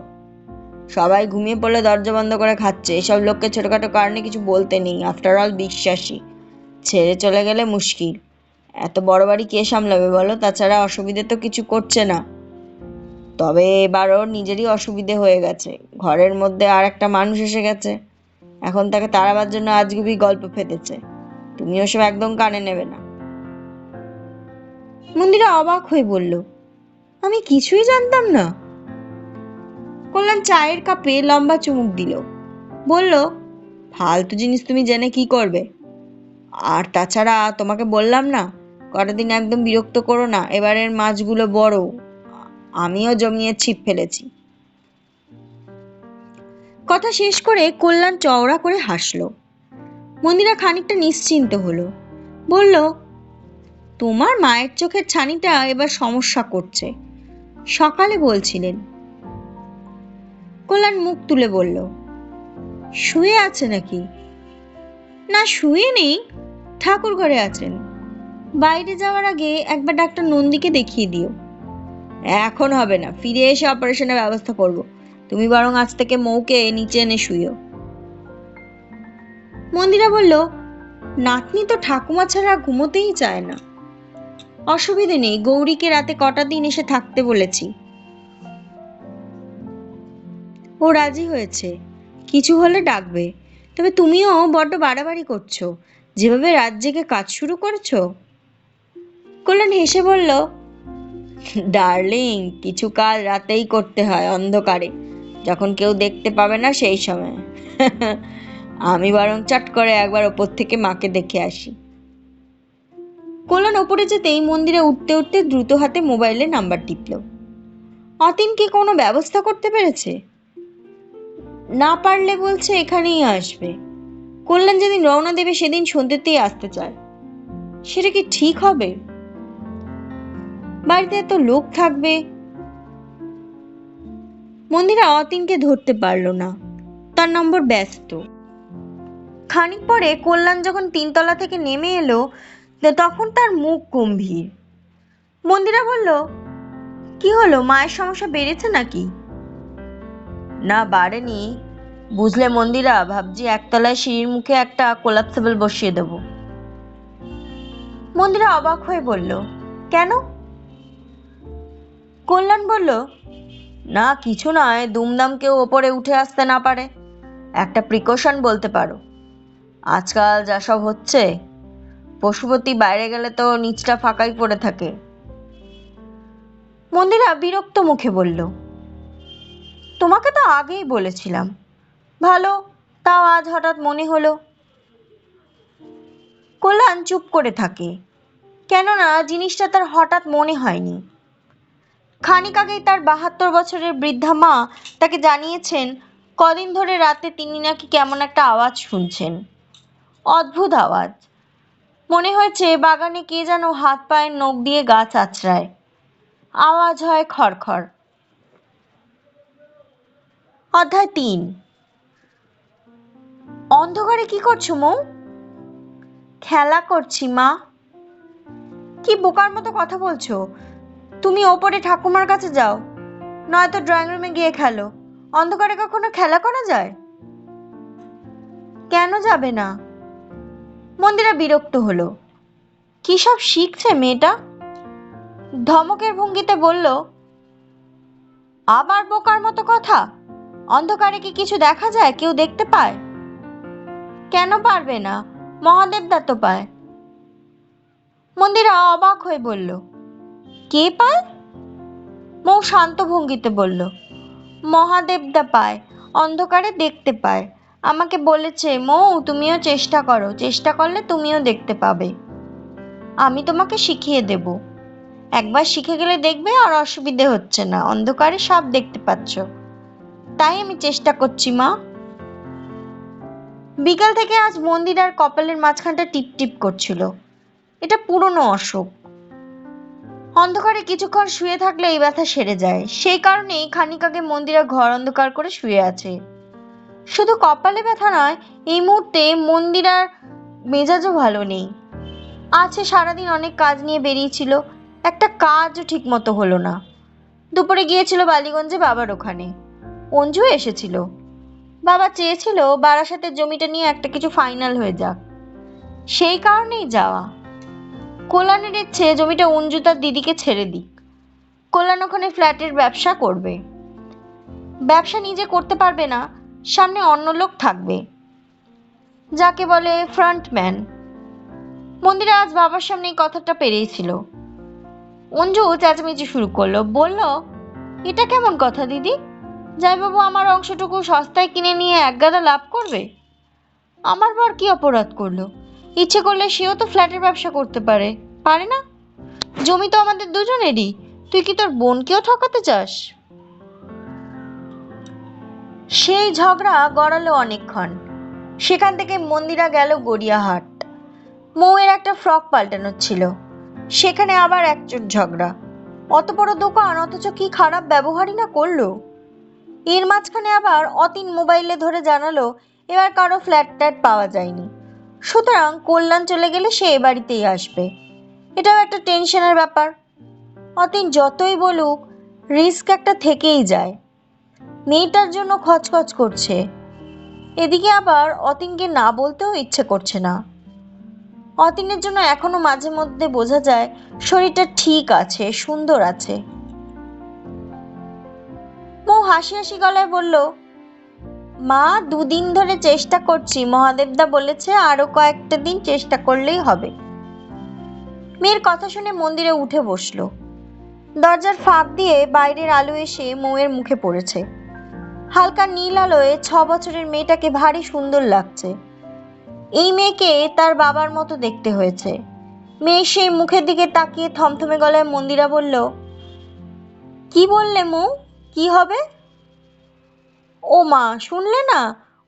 সবাই ঘুমিয়ে পড়লে দরজা বন্ধ করে খাচ্ছে। এসব লোককে ছোটখাটো কারণে কিছু বলতে নেই, আফটার অল বিশ্বাসী। ছেড়ে চলে গেলে মুশকিল। এত বড় বাড়ি কে সামলাবে বলো? তাছাড়া অসুবিধে তো কিছু করছে না। তবে এবার ওর নিজেরই অসুবিধে হয়ে গেছে, ঘরের মধ্যে আর একটা মানুষ এসে গেছে, এখন তাকে তাড়াবার জন্য আজগুবি গল্প ফেটেছে। তুমি ওসব একদম কানে নেবে না। মন্দিরা অবাক হয়ে বলল, আমি কিছুই জানতাম না। কল্যাণ চায়ের কাপে লম্বা চুমুক দিল, বলল, ফালতু জিনিস তুমি জেনে কি করবে? আর তাছাড়া তোমাকে বললাম না, কটা দিন একদম বিরক্ত করো না, এবারের মাছগুলো বড়, আমিও জমিয়ে ছিপ ফেলেছি। কথা শেষ করে কল্যাণ চওড়া করে হাসলো। মন্দিরা খানিকটা নিশ্চিন্ত হলো, বলল, তোমার মায়ের চোখের ছানিটা এবার সমস্যা করছে, সকালে বলছিলেন। কল্যাণ মুখ তুলে বলল, শুয়ে আছে নাকি? না শুয়ে নেই, ঠাকুর ঘরে আছেন। বাইরে যাওয়ার আগে একবার ডাক্তার নন্দীকে দেখিয়ে দিও। এখন হবে না, ফিরে এসে অপারেশনের ব্যবস্থা করব। তুমি বরং আজ থেকে মৌকে নিচে এনে শুইও। মন্দিরা বলল, নাতনি তো ঠাকুমা ছাড়া ঘুমোতেই চায় না। অসুবিধে নেই, গৌরীকে রাতে কটা দিন এসে থাকতে বলেছি, ও রাজি হয়েছে। কিছু হলে ডাকবে। তবে তুমিও বড্ড বাড়াবাড়ি করছো, যেভাবে রাত জেগে কাজ শুরু করেছো। কল্যাণ হেসে বলল, ডার্লিং, কিছু কাজ রাতেই করতে হয়, অন্ধকারে, যখন কেউ দেখতে পাবে না সেই সময়। আমি বরং চট করে একবার ওপর থেকে মাকে দেখে আসি। কল্যাণ ওপরে যেতেই মন্দিরে উঠতে উঠতে দ্রুত হাতে মোবাইলে নাম্বার টিপল। অতীন কি কোনো ব্যবস্থা করতে পেরেছে? না পারলে বলছে এখানেই আসবে। কল্যাণ যেদিন রওনা দেবে সেদিন সন্ধ্যেতেই আসতে চায়। সেটা কি ঠিক হবে? বাড়িতে এত লোক থাকবে। মন্দিরা অতীনকে ধরতে পারল না, তার নম্বর ব্যস্ত। খানিক পরে কল্যাণ যখন 3 তলা থেকে নেমে এলো, তখন তার মুখ গম্ভীর। মন্দিরা বলল, কি হলো, মায়ের সমস্যা বেড়েছে নাকি? না, বাড়েনি। বুঝলে মন্দিরা, ভাবছি একতলায় সিঁড়ির মুখে একটা কোলাপসেবল বসিয়ে দেব। মন্দিরা অবাক হয়ে বলল, কেন? কল্যাণ বলল, না কিছু নয়, দুমদাম কেউ ওপরে উঠে আসতে না পারে, একটা প্রিকশন বলতে পারো। আজকাল যা সব হচ্ছে, পশুপতি বাইরে গেলে তো নিচটা ফাঁকাই পড়ে থাকে। মন্দিরা বিরক্ত মুখে বলল, তোমাকে তো আগেই বলেছিলাম। ভালো, তাও আজ হঠাৎ মনে হলো। কল্যাণ চুপ করে থাকে, কেননা জিনিসটা তার হঠাৎ মনে হয়নি। খানিক আগেই তার 72 বছরের বৃদ্ধা মা তাকে জানিয়েছেন কদিন ধরে রাতে তিনি নাকি কেমন একটা আওয়াজ শুনছেন। অদ্ভুত আওয়াজ, মনে হয়েছে বাগানে কে যেন হাত পায়ের নখ দিয়ে গাছ আঁচড়ায়। আওয়াজ হয় খড়খড়। অধ্যায় 3। অন্ধকারে কি করছো মৌ? খেলা করছি মা। কি বোকার মতো কথা বলছো? তুমি ওপরে ঠাকুমার কাছে যাও, নয়তো ড্রয়িং রুমে গিয়ে খেলো। অন্ধকারে কখনো খেলা করা যায়? কেন যাবে না? মন্দিরা বিরক্ত হলো। কি সব শিখছে মেয়েটা? ধমকের ভঙ্গিতে বলল, আবার বোকার মতো কথা? অন্ধকারে কি কিছু দেখা যায়, কেউ দেখতে পায়? কেন পারবে না, মহাদেবদা তো পায়। মন্দিরা অবাক হয়ে বলল, কে পায়? মৌ শান্ত ভঙ্গিতে বলল, মহাদেবদা পায়, অন্ধকারে দেখতে পায়। আমাকে বলেছে, মৌ তুমিও চেষ্টা করো, চেষ্টা করলে তুমিও দেখতে পাবে। আমি তোমাকে শিখিয়ে দেব। একবার শিখে গেলে দেখবে আর অসুবিধে হচ্ছে না, অন্ধকারে সব দেখতে পাচ্ছ। তাই আমি চেষ্টা করছি মা। বিকাল থেকে আজ মন্দিরার কপালের মাঝখানটা টিপ টিপ করছিল। এটা পুরনো অসুখ। অন্ধকারে কিছুক্ষণ শুয়ে থাকলে এই ব্যথা সেরে যায়, সেই কারণেই খানিক আগে মন্দিরা ঘর অন্ধকার করে শুয়ে আছে। শুধু কপালে ব্যথা নয়, এই মুহূর্তে মন্দিরার মেজাজও ভালো নেই। আছে সারাদিন অনেক কাজ নিয়ে বেরিয়েছিল, একটা কাজও ঠিক মতো হলো না। দুপুরে গিয়েছিল বালিগঞ্জে বাবার ওখানে, অঞ্জু এসেছিল। বাবা চেয়েছিল বারাসাতের জমিটা নিয়ে একটা কিছু ফাইনাল হয়ে যাক, সেই কারণেই যাওয়া। কল্যাণের ইচ্ছে জমিটা অঞ্জু তার দিদিকে ছেড়ে দিক। কল্যাণ ওখানে ফ্ল্যাটের ব্যবসা করবে। ব্যবসা নিজে করতে পারবে না, সামনে অন্য লোক থাকবে, যাকে বলে ফ্রন্টম্যান। মন্দিরা আজ বাবার সামনে এই কথাটা পেরিয়েছিল। অঞ্জু চেঁচামেচি শুরু করলো, বলল, এটা কেমন কথা দিদি? জামাইবাবু আমার অংশটুকু সস্তায় কিনে নিয়ে একগাদা লাভ করবে? আমার বর কি অপরাধ করলো? ইচ্ছে করলে সেও তো ফ্ল্যাটের ব্যবসা করতে পারে, পারে না? জমি তো আমাদের দুজনেরই, তুই কি তোর বোনকেও ঠকাতে চাস? সেই ঝগড়া গড়ালো অনেকক্ষণ। সেখান থেকে মন্দিরা গেল গড়িয়াহাট। মৌয়ের একটা ফ্রক পাল্টানোর ছিল, সেখানে আবার একচোট ঝগড়া। অত বড় দোকান, অথচ কি খারাপ ব্যবহারই না করলো। এর মাঝখানে আবার অতীন মোবাইলে ধরে জানালো এবার কারো ফ্ল্যাট ট্যাট পাওয়া যায়নি, সুতরাং কল্যাণ চলে গেলে সে এ বাড়িতেই আসবে। এটাও একটা টেনশনের ব্যাপার। অতীন যতই বলুক, রিস্ক একটা থেকেই যায়। মেয়েটার জন্য খচখচ করছে। এদিকে আবার অতীনকে না বলতেও ইচ্ছে করছে না। অতীনের জন্য এখনো মাঝে মধ্যে বোঝা যায় শরীরটা ঠিক আছে, সুন্দর আছে। মৌ হাসি হাসি গলায় বলল, মা, 2 দিন ধরে চেষ্টা করছি, মহাদেবদা বলেছে আরো কয়েকটা দিন চেষ্টা করলেই হবে। মেয়ের কথা শুনে মন্দিরে উঠে বসলো। দরজার ফাঁক দিয়ে বাইরের আলো এসে মৌয়ের মুখে পড়েছে। হালকা নীল আলোয় 6 বছরের মেয়েটাকে ভারী সুন্দর লাগছে। এই মেয়েকে তার বাবার মতো দেখতে হয়েছে। মেয়ে সেই মুখের দিকে তাকিয়ে থমথমে গলায় মন্দিরা বলল, কি বললে মৌ, কি হবে? ও মা, শুনলে না?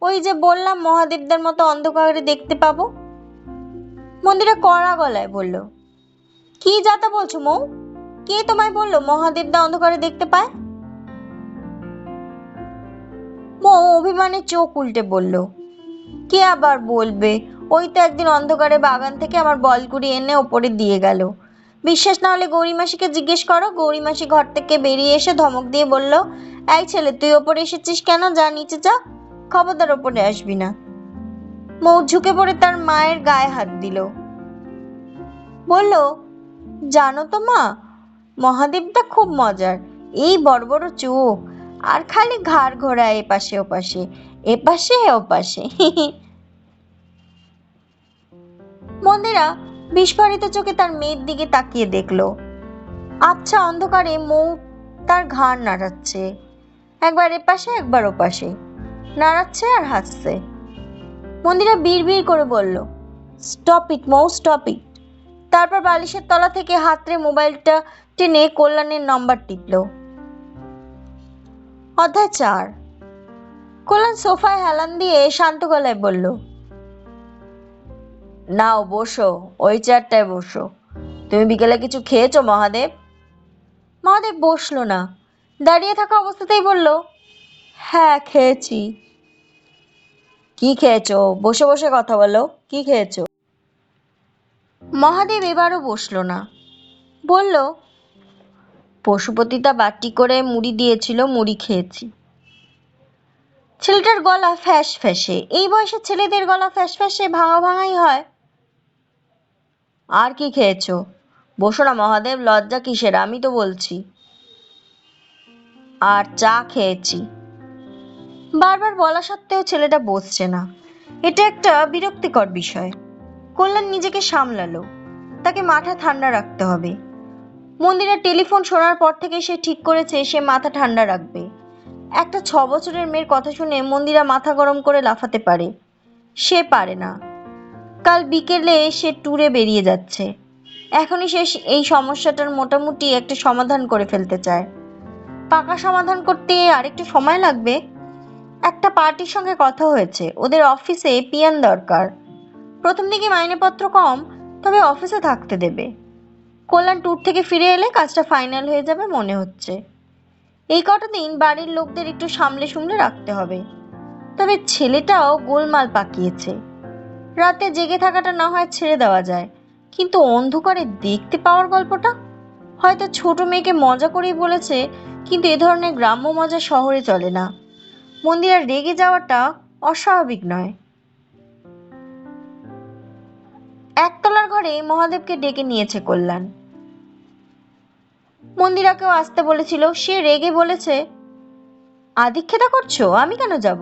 ওই যে বললাম মহাদেবদার মতো অন্ধকারে দেখতে পাবো। মন্দিরা কড়া গলায় বলল, কি যাতা বলছো মৌ? কে তোমায় বললো মহাদেবদা অন্ধকারে দেখতে পায়? মৌ অভিমানে চোখ উল্টে বলল, কে আবার বলবে? ওই তো একদিন অন্ধকারে বাগান থেকে আমার বলকুড়ি এনে ওপরে দিয়ে গেল। বিশ্বাস না হলে গৌরী মাসিকে জিজ্ঞেস করো। গৌরী মাসি ঘর থেকে বেরিয়ে এসে ধমক দিয়ে বলল, এই ছেলে, তুই ওপরে এসেছিস কেন? যা নিচে যা, খবরদার ওপরে আসবি না। মৌ ঝুঁকে পড়ে তার মায়ের গায়ে হাত দিল। বলল, জানো তো মা, মহাদেবটা খুব মজার। এই বড় বড় চোখ, আর খালি ঘাড় ঘোরায় এপাশে ওপাশে, এপাশে ওপাশে। মন্দিরা বিস্ফারিত চোখে তার মেয়ের দিকে তাকিয়ে দেখলো। আচ্ছা অন্ধকারে মৌ তার ঘাড় নাড়াচ্ছে, একবার এপাশে একবার ওপাশে, নাড়াচ্ছে আর হাসছে। মন্দিরা বিড়বিড় করে বলল, stop it Mou, stop it. তারপর বালিশের তলা থেকে হাতড়ে মোবাইলটা টেনে কল্যাণের নম্বর টিপল। অধ্যায় 4। কল্যাণ সোফায় হেলান দিয়ে শান্ত গলায় বলল, নাও বসো, ওই চেয়ারটায় বসো। তুমি বিকেলে কিছু খেয়েছো মহাদেব? মহাদেব বসলো না, দাঁড়িয়ে থাকা অবস্থাতেই বলল, হ্যাঁ খেয়েছি। কি খেয়েছো? বসে বসে কথা বলো, কি খেয়েছো? মহাদেব এবারও বসলো না, বলল, পশুপতিটা বাটি করে মুড়ি দিয়েছিল, মুড়ি খেয়েছি। ছেলেটার গলা ফ্যাস ফ্যাসে। এই বয়সের ছেলেদের গলা ফ্যাস ফ্যাসে, ভাঙা ভাঙাই হয়। আর কি খেয়েছো? বসো না মহাদেব, লজ্জা কিসের, আমি তো বলছি। আর চা খেয়েছি। বারবার বলা সত্ত্বেও ছেলেটা বসছে না। এটা একটা বিরক্তিকর বিষয়। কল্যাণ নিজেকে সামলালো, তাকে মাথা ঠান্ডা রাখতে হবে। মন্দিরের টেলিফোন শোনার পর থেকে সে ঠিক করেছে সে মাথা ঠান্ডা রাখবে। একটা 6 বছরের মেয়ের কথা শুনে মন্দিরা মাথা গরম করে লাফাতে পারে, সে পারে না। কাল বিকেলে সে ট্যুরে বেরিয়ে যাচ্ছে। এখনই সে এই সমস্যাটার মোটামুটি একটা সমাধান করে ফেলতে চায়। পাকা সমাধান করতে আরেকটু সময় লাগবে। একটা পার্টির সঙ্গে কথা হয়েছে, ওদের অফিসে পিয়ান দরকার। প্রথম দিকে মাইনেপত্র কম, তবে অফিসে থাকতে দেবে। কল্যাণ ট্যুর থেকে ফিরে এলে কাজটা ফাইনাল হয়ে যাবে মনে হচ্ছে। এই কটা দিন বাড়ির লোকদের একটু সামলে সুমলে রাখতে হবে। তবে ছেলেটাও গোলমাল পাকিয়েছে। রাতে জেগে থাকাটা না হয় ছেড়ে দেওয়া যায়, কিন্তু অন্ধকারে দেখতে পাওয়ার গল্পটা? হয়তো ছোট মেয়েকে মজা করেই বলেছে, কিন্তু এ ধরনের গ্রাম্য মজা শহরে চলে না। মন্দিরা রেগে যাওয়াটা অস্বাভাবিক নয়। একতলার ঘরে মহাদেবকে ডেকে নিয়েছে কল্যাণ। মন্দিরাকেও আসতে বলেছিল, সে রেগে বলেছে, আদিক্ষেতা করছো, আমি কেন যাব?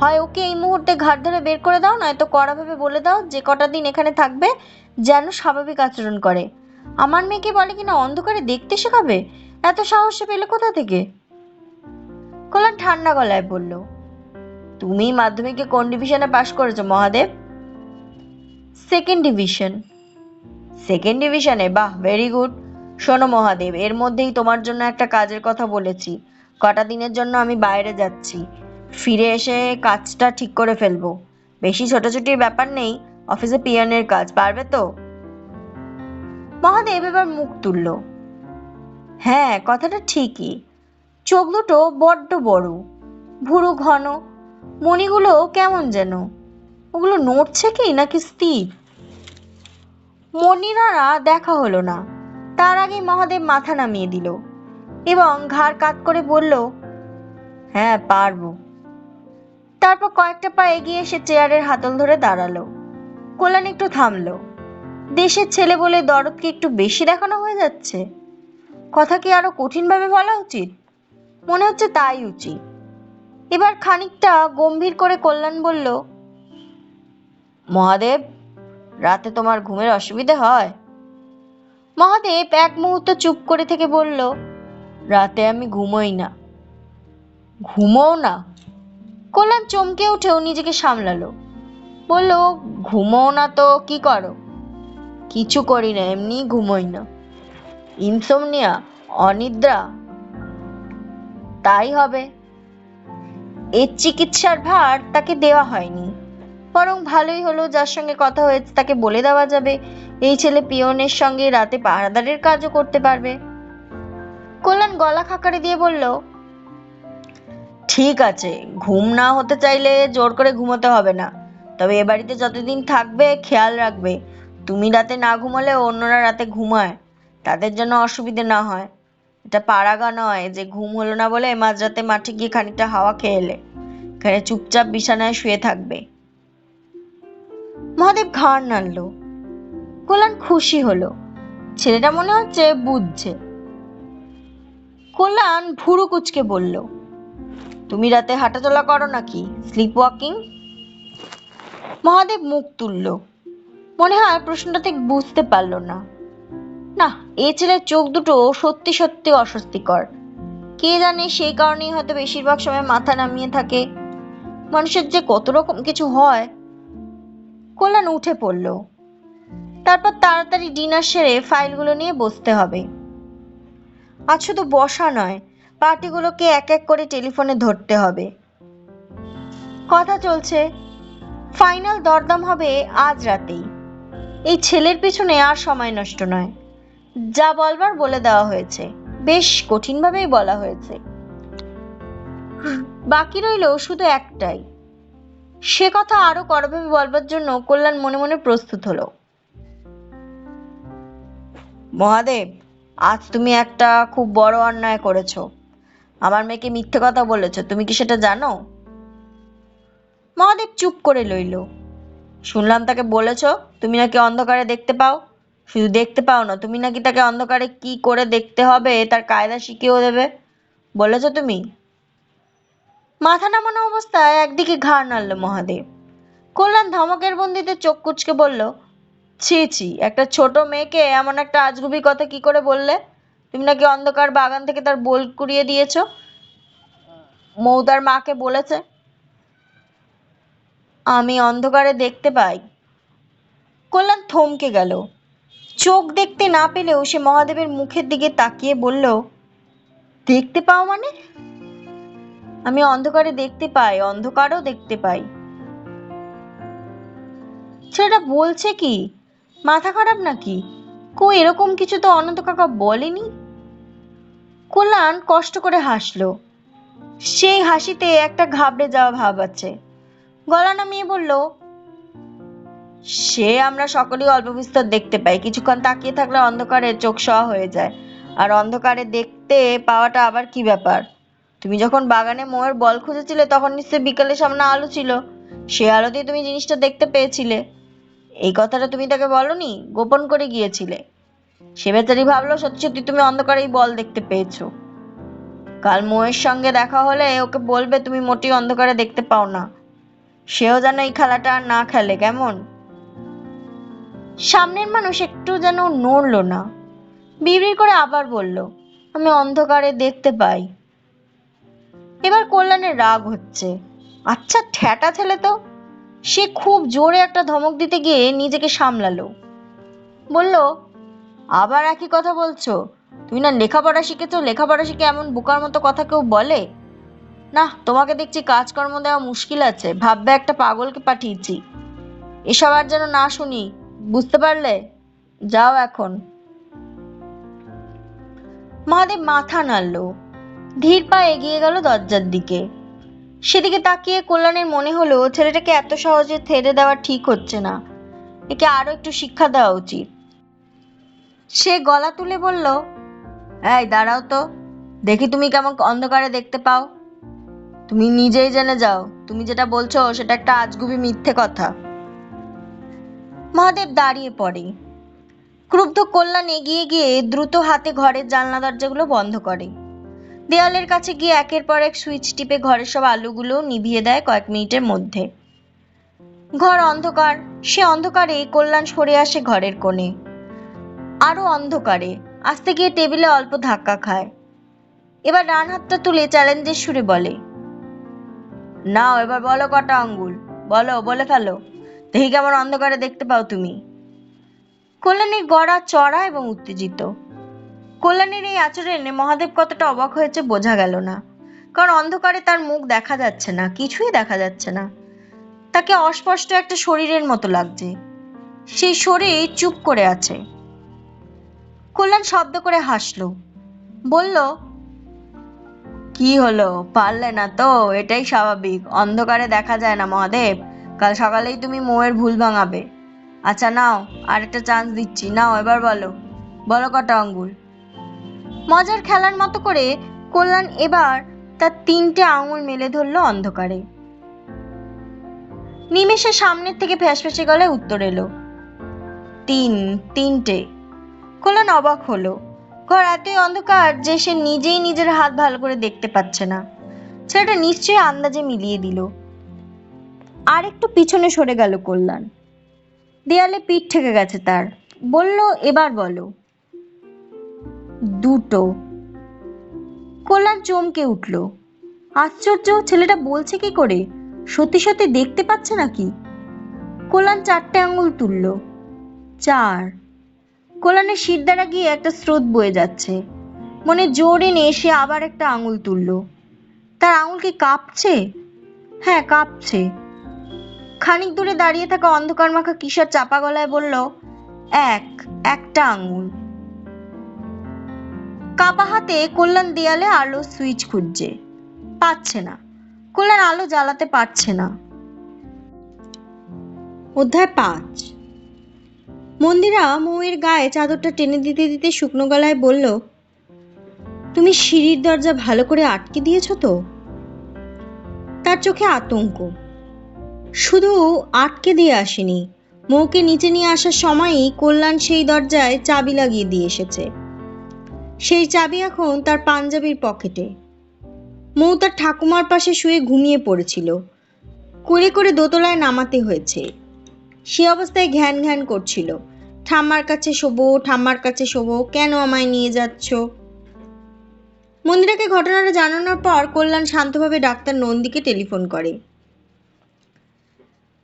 হয় ওকে এই মুহূর্তে ঘাট ধরে বের করে দাও, নয়তো কড়াভাবে বলে দাও যে কটা দিন এখানে থাকবে যেন স্বাভাবিক আচরণ করে। আমার মেয়েকে বলে কিনা অন্ধকারে দেখতে শেখাবে, এত সাহস পেলে কোথা থেকে? কল্যাণ ঠান্ডা গলায় বলল, তুমি মাধ্যমিকে কোন ডিভিশনে পাশ করেছো মহাদেব? Second division. সেকেন্ড ডিভিশনে? বাহ, ভেরি গুড। শোনো মহাদেব, এর মধ্যেই তোমার জন্য একটা কাজের কথা বলেছি। কটা দিনের জন্য আমি বাইরে যাচ্ছি, ফিরে এসে কাজটা ঠিক করে ফেলবো। বেশি ছোটাছুটির ব্যাপার নেই, অফিসে পিয়নের কাজ, পারবে তো? মহাদেব এবার মুখ তুলল। হ্যাঁ, কথাটা ঠিকই। চোখ দুটো বড্ড বড়, ভুরু ঘন, মণিগুলো কেমন যেন। ওগুলো নড়ছে কি নাকি স্থির? মণিনারা দেখা হলো না, তার আগেই মহাদেব মাথা নামিয়ে দিল এবং ঘাড় কাত করে বলল, হ্যাঁ পারবো। তারপর কয়েকটা পা এগিয়ে এসে চেয়ারের হাতল ধরে দাঁড়ালো। কল্যাণ একটু থামলো। দেশের ছেলে বলে দরদ কি একটু বেশি দেখানো হয়ে যাচ্ছে? কথা কি আরো কঠিনভাবে বলা উচিত? মনে হচ্ছে তাই উচিত। এবার খানিকটা গম্ভীর করে কল্যাণ বলল, মহাদেব, রাতে তোমার ঘুমের অসুবিধে হয়? মহাদেব এক মুহূর্ত চুপ করে থেকে বলল, রাতে আমি ঘুমোই না। ঘুমোও না? কল্যাণ চমকে উঠেও নিজেকে সামলালো, বলল, ঘুমোও না তো কি করো? কিছু করি না, এমনি ঘুমোই না। ইনসোমনিয়া, অনিদ্রা? তাই হবে। এর চিকিৎসার ভার তাকে দেওয়া হয়নি, বরং ভালোই হলো, যার সঙ্গে কথা হয়েছে তাকে বলে দেওয়া যাবে এই ছেলে পিয়নের সঙ্গে রাতে পাহারাদারের কাজও করতে পারবে। কল্যাণ গলা খাকারি দিয়ে বলল, ঠিক আছে, ঘুম না হতে চাইলে জোর করে ঘুমোতে হবে না। তবে এ বাড়িতে যতদিন থাকবে খেয়াল রাখবে, তুমি রাতে না ঘুমালে অন্যরা রাতে ঘুমায়, তাদের জন্য অসুবিধে না হয়। এটা পাড়াগা নয় যে ঘুম হলো না বলে মাঝরাতে মাঠে গিয়ে খানিকটা হাওয়া খেয়ে এলে। এখানে চুপচাপ বিছানায় শুয়ে থাকবে। মহাদেব ঘাড় নাড়ল। কল্যাণ খুশি হলো, ছেলেটা মনে হচ্ছে বুঝছে। কল্যাণ ভুরু কুচকে বলল, তুমি রাতে হাঁটাচলা করো নাকি, স্লিপ ওয়াকিং? মহাদেব মুখ তুলল, মনে হয় প্রশ্নটা ঠিক বুঝতে পারল না। না, এ ছেলের চোখ দুটো সত্যি সত্যি অস্বস্তিকর। কে জানে সেই কারণেই হয়তো বেশিরভাগ সময় মাথা নামিয়ে থাকে। মানুষের যে কত রকম কিছু হয়। কল্যাণ উঠে পড়ল। তারপর তাড়াতাড়ি ডিনার সেরে ফাইলগুলো নিয়ে বসতে হবে। আজ শুধু বসা নয়, পার্টিগুলোকে এক এক করে টেলিফোনে ধরতে হবে। কথা চলছে, ফাইনাল দরদাম হবে আজ রাতেই। এই ছেলের পিছনে আর সময় নষ্ট নয়। যা বলবার বলে দেওয়া হয়েছে, বেশ কঠিনভাবেই বলা হয়েছে। বাকি রইল শুধু একটাই। সে কথা আরো কড়াভাবে বলবার জন্য কল্যাণ মনে মনে প্রস্তুত হলো। মহাদেব, আজ তুমি একটা খুব বড় অন্যায় করেছো। আমার মেয়েকে মিথ্যে কথা বলেছো, তুমি কি সেটা জানো? মহাদেব চুপ করে লইল। শুনলাম তাকে বলেছো তুমি নাকি অন্ধকারে দেখতে পাও। শুধু দেখতে পাও না, তুমি নাকি তাকে অন্ধকারে কি করে দেখতে হবে তার কায়দা শিখিয়েও দেবে, বলেছো তুমি? মাথা নামানো অবস্থায় একদিকে ঘাড় নাড়ল মহাদেব। কল্যাণ ধমকের বন্দিতে চোখ কুঁচকে বলল, ছি ছি, একটা ছোট মেয়েকে এমন একটা আজগুবি কথা কি করে বললে? তুমি নাকি অন্ধকার বাগান থেকে তার বোল কুড়িয়ে দিয়েছো, মৌ তার মাকে বলেছে। আমি অন্ধকারে দেখতে পাই? কল্যাণ থমকে গেল। চোখ দেখতে না পেলেও সে মহাদেবের মুখের দিকে তাকিয়ে বলল, দেখতে পাও মানে? আমি অন্ধকারে দেখতে পাই, অন্ধকারও দেখতে পাই। ছেলেটা বলছে কি? মাথা খারাপ নাকি? এরকম কিছু তো অনন্ত কাকা বলেনি। কল্যাণ কষ্ট করে হাসলো। সেই হাসিতে একটা ঘাবড়ে যাওয়া ভাব আছে। গলা নামিয়ে বলল, সে আমরা সকলেই অল্প বিস্তর দেখতে পাই, কিছুক্ষণ তাকিয়ে থাকলে অন্ধকারে চোখ সওয়া হয়ে যায়। আর অন্ধকারে দেখতে পাওয়াটা আবার কি ব্যাপার? তুমি যখন বাগানে মোয়ের বল খুঁজেছিলে তখন নিশ্চয়ই বিকেলে সামনে আলো ছিল, সে আলোতেই তুমি জিনিসটা দেখতে পেয়েছিলে। এই কথাটা তুমি তাকে বলনি, গোপন করে গিয়েছিলে। সে বেচারি ভাবলো সত্যি সত্যি তুমি অন্ধকারেই বল দেখতে পেয়েছো। কাল মোয়ের সঙ্গে দেখা হলে ওকে বলবে তুমি মোটেই অন্ধকারে দেখতে পাও না। সেও যেন এই খেলাটা আর না খেলে, কেমন? সামনের মানুষ একটু যেন নড়ল না, বিড়বিড় করে আবার বলল, আমি অন্ধকারে দেখতে পাই। এবার কল্যাণের রাগ হচ্ছে। আচ্ছা ঠ্যাটা ছেলে তো। সে খুব জোরে একটা ধমক দিতে গিয়ে নিজেকে সামলালো, বলল, আবার একই কথা বলছো? তুমি না লেখাপড়া শিখেছো, লেখাপড়া শিখে এমন বোকার মতো কথা কেউ বলে? না, তোমাকে দেখছি কাজকর্ম দেওয়া মুশকিল আছে, ভাববে একটা পাগলকে পাঠিয়েছি। এসব আর যেন না শুনি, বুঝতে পারলে? যাও এখন। মহাদেব মাথা নাড়ল, ধীর পা এগিয়ে গেল দরজার দিকে। সেদিকে তাকিয়ে কল্যাণের মনে হলো ছেলেটাকে এত সহজে ছেড়ে দেওয়া ঠিক হচ্ছে না, একে আরো একটু শিক্ষা দেওয়া উচিত। সে গলা তুলে বলল, এই দাঁড়াও তো, দেখি তুমি কেমন অন্ধকারে দেখতে পাও। তুমি নিজেই জেনে যাও, তুমি যেটা বলছো সেটা একটা আজগুবি মিথ্যে কথা। মহাদেব দাঁড়িয়ে পড়ে, ক্রুব্ধ কল্যাণ এগিয়ে গিয়ে দ্রুত হাতে ঘরের জানলা দরজাগুলো বন্ধ করে। দেয়ালের কাছে গিয়ে একের পর এক সুইচ টিপে ঘরের সব আলোগুলো নিভিয়ে দেয় কয়েক মিনিটের মধ্যে। ঘর অন্ধকার। সে অন্ধকারে কল্যাণ সরে আসে ঘরের কোণে। আরো অন্ধকারে আস্তে গিয়ে টেবিলে অল্প ধাক্কা খায়। এবার ডান হাতটা তুলে চ্যালেঞ্জের সুরে বলে, নাও এবার বলো কটা আঙ্গুল, বলো, বলে ফেলো, দেখি কেমন অন্ধকারে দেখতে পাও তুমি। কল্যাণীর গড়া চড়া এবং উত্তেজিত। কল্যাণীর এই আচরণে মহাদেব কতটা অবাক হয়েছে বোঝা গেল না, কারণ অন্ধকারে তার মুখ দেখা যাচ্ছে না, কিছুই দেখা যাচ্ছে না। তাকে অস্পষ্ট একটা শরীরের মতো লাগছে। সেই শরীর চুপ করে আছে। কল্যাণ শব্দ করে হাসলো, বলল, কি হলো, পারলে না তো? এটাই স্বাভাবিক, অন্ধকারে দেখা যায় না মহাদেব। কাল সকালেই তুমি মোয়ের ভুল ভাঙাবে। আচ্ছা নাও, আর একটা চান্স দিচ্ছি, নাও এবার বলো, বলো কটা আঙ্গুল। মজার খেলার মতো করে কল্যাণ এবার তার 3টে আঙুল মেলে ধরলো অন্ধকারে। নিমেষে সামনের থেকে ফ্যাসফ্যাসে গলায় উত্তর এলো, 3টে। কল্যাণ অবাক হলো। ঘর এতই অন্ধকার যে সে নিজেই নিজের হাত ভালো করে দেখতে পাচ্ছে না। ছেলেটা নিশ্চয়ই আন্দাজে মিলিয়ে দিল। আর একটু পিছনে সরে গেল কল্যাণ। দেয়ালে পিঠ ঠেকে গেছে তার। বলল, এবার বলো। 2টো। কল্যাণ চমকে উঠল। আশ্চর্য, ছেলেটা বলছে কি করে? সত্যি সত্যি দেখতে পাচ্ছে নাকি? কল্যাণ 4টে আঙ্গুল তুলল। 4। কল্যাণের শির দ্বারা গিয়ে একটা স্রোত বয়ে যাচ্ছে। মনে জোর এনে সে আবার একটা আঙুল তুলল। তার আঙুল কি কাঁপছে? হ্যাঁ, কাঁপছে। খানিক দূরে দাঁড়িয়ে থাকা অন্ধকার মাখা কিশোর চাপা গলায় বলল, একটা আঙুল। কাপা হাতে কল্যাণ দেয়ালে আলো সুইচ খুঁজছে, পাচ্ছে না। কল্যাণ আলো জ্বালাতে পারছে না। অধ্যায় 5। মন্দিরা মৌয়ের গায়ে চাদরটা টেনে দিতে দিতে শুকনো গলায় বলল, তুমি সিঁড়ির দরজা ভালো করে আটকে দিয়েছ তো? তার চোখে আতঙ্ক। শুধু আটকে দিয়ে আসেনি, মৌকে নিচে নিয়ে আসার সময়ই কল্যাণ সেই দরজায় চাবি লাগিয়ে দিয়ে এসেছে। সেই চাবি এখন তার পাঞ্জাবির পকেটে। মৌ তার ঠাকুমার পাশে শুয়ে ঘুমিয়ে পড়েছিল। করে করে দোতলায় নামাতে হয়েছে। সে অবস্থায় ঘ্যান ঘ্যান করছিল, ঠাম্মার কাছে শোবো, ঠাম্মার কাছে শোবো, কেন আমায় নিয়ে যাচ্ছ? মন্দিরাকে ঘটনাটা জানানোর পর কল্যাণ শান্তভাবে ডাক্তার নন্দীকে টেলিফোন করে।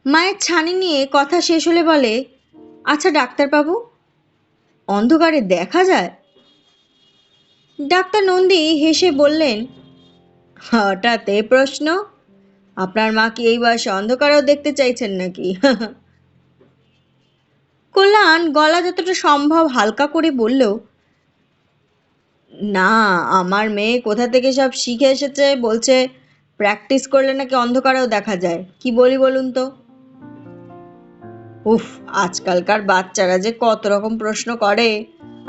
মায়ের ছানি নিয়ে কথা শেষ হলে বলে, আচ্ছা ডাক্তারবাবু, অন্ধকারে দেখা যায়? ডাক্তার নন্দী হেসে বললেন, হঠাৎ এ প্রশ্ন? আপনার মা কি এই বয়সে অন্ধকারেও দেখতে চাইছেন নাকি? কল্যাণ গলা যতটা সম্ভব হালকা করে বলল, না, আমার মেয়ে কোথা থেকে সব শিখে এসেছে, বলছে প্র্যাকটিস করলে নাকি অন্ধকারেও দেখা যায়। কি বলি বলুন তো? উফ, আজকালকার বাচ্চারা যে কত রকম প্রশ্ন করে।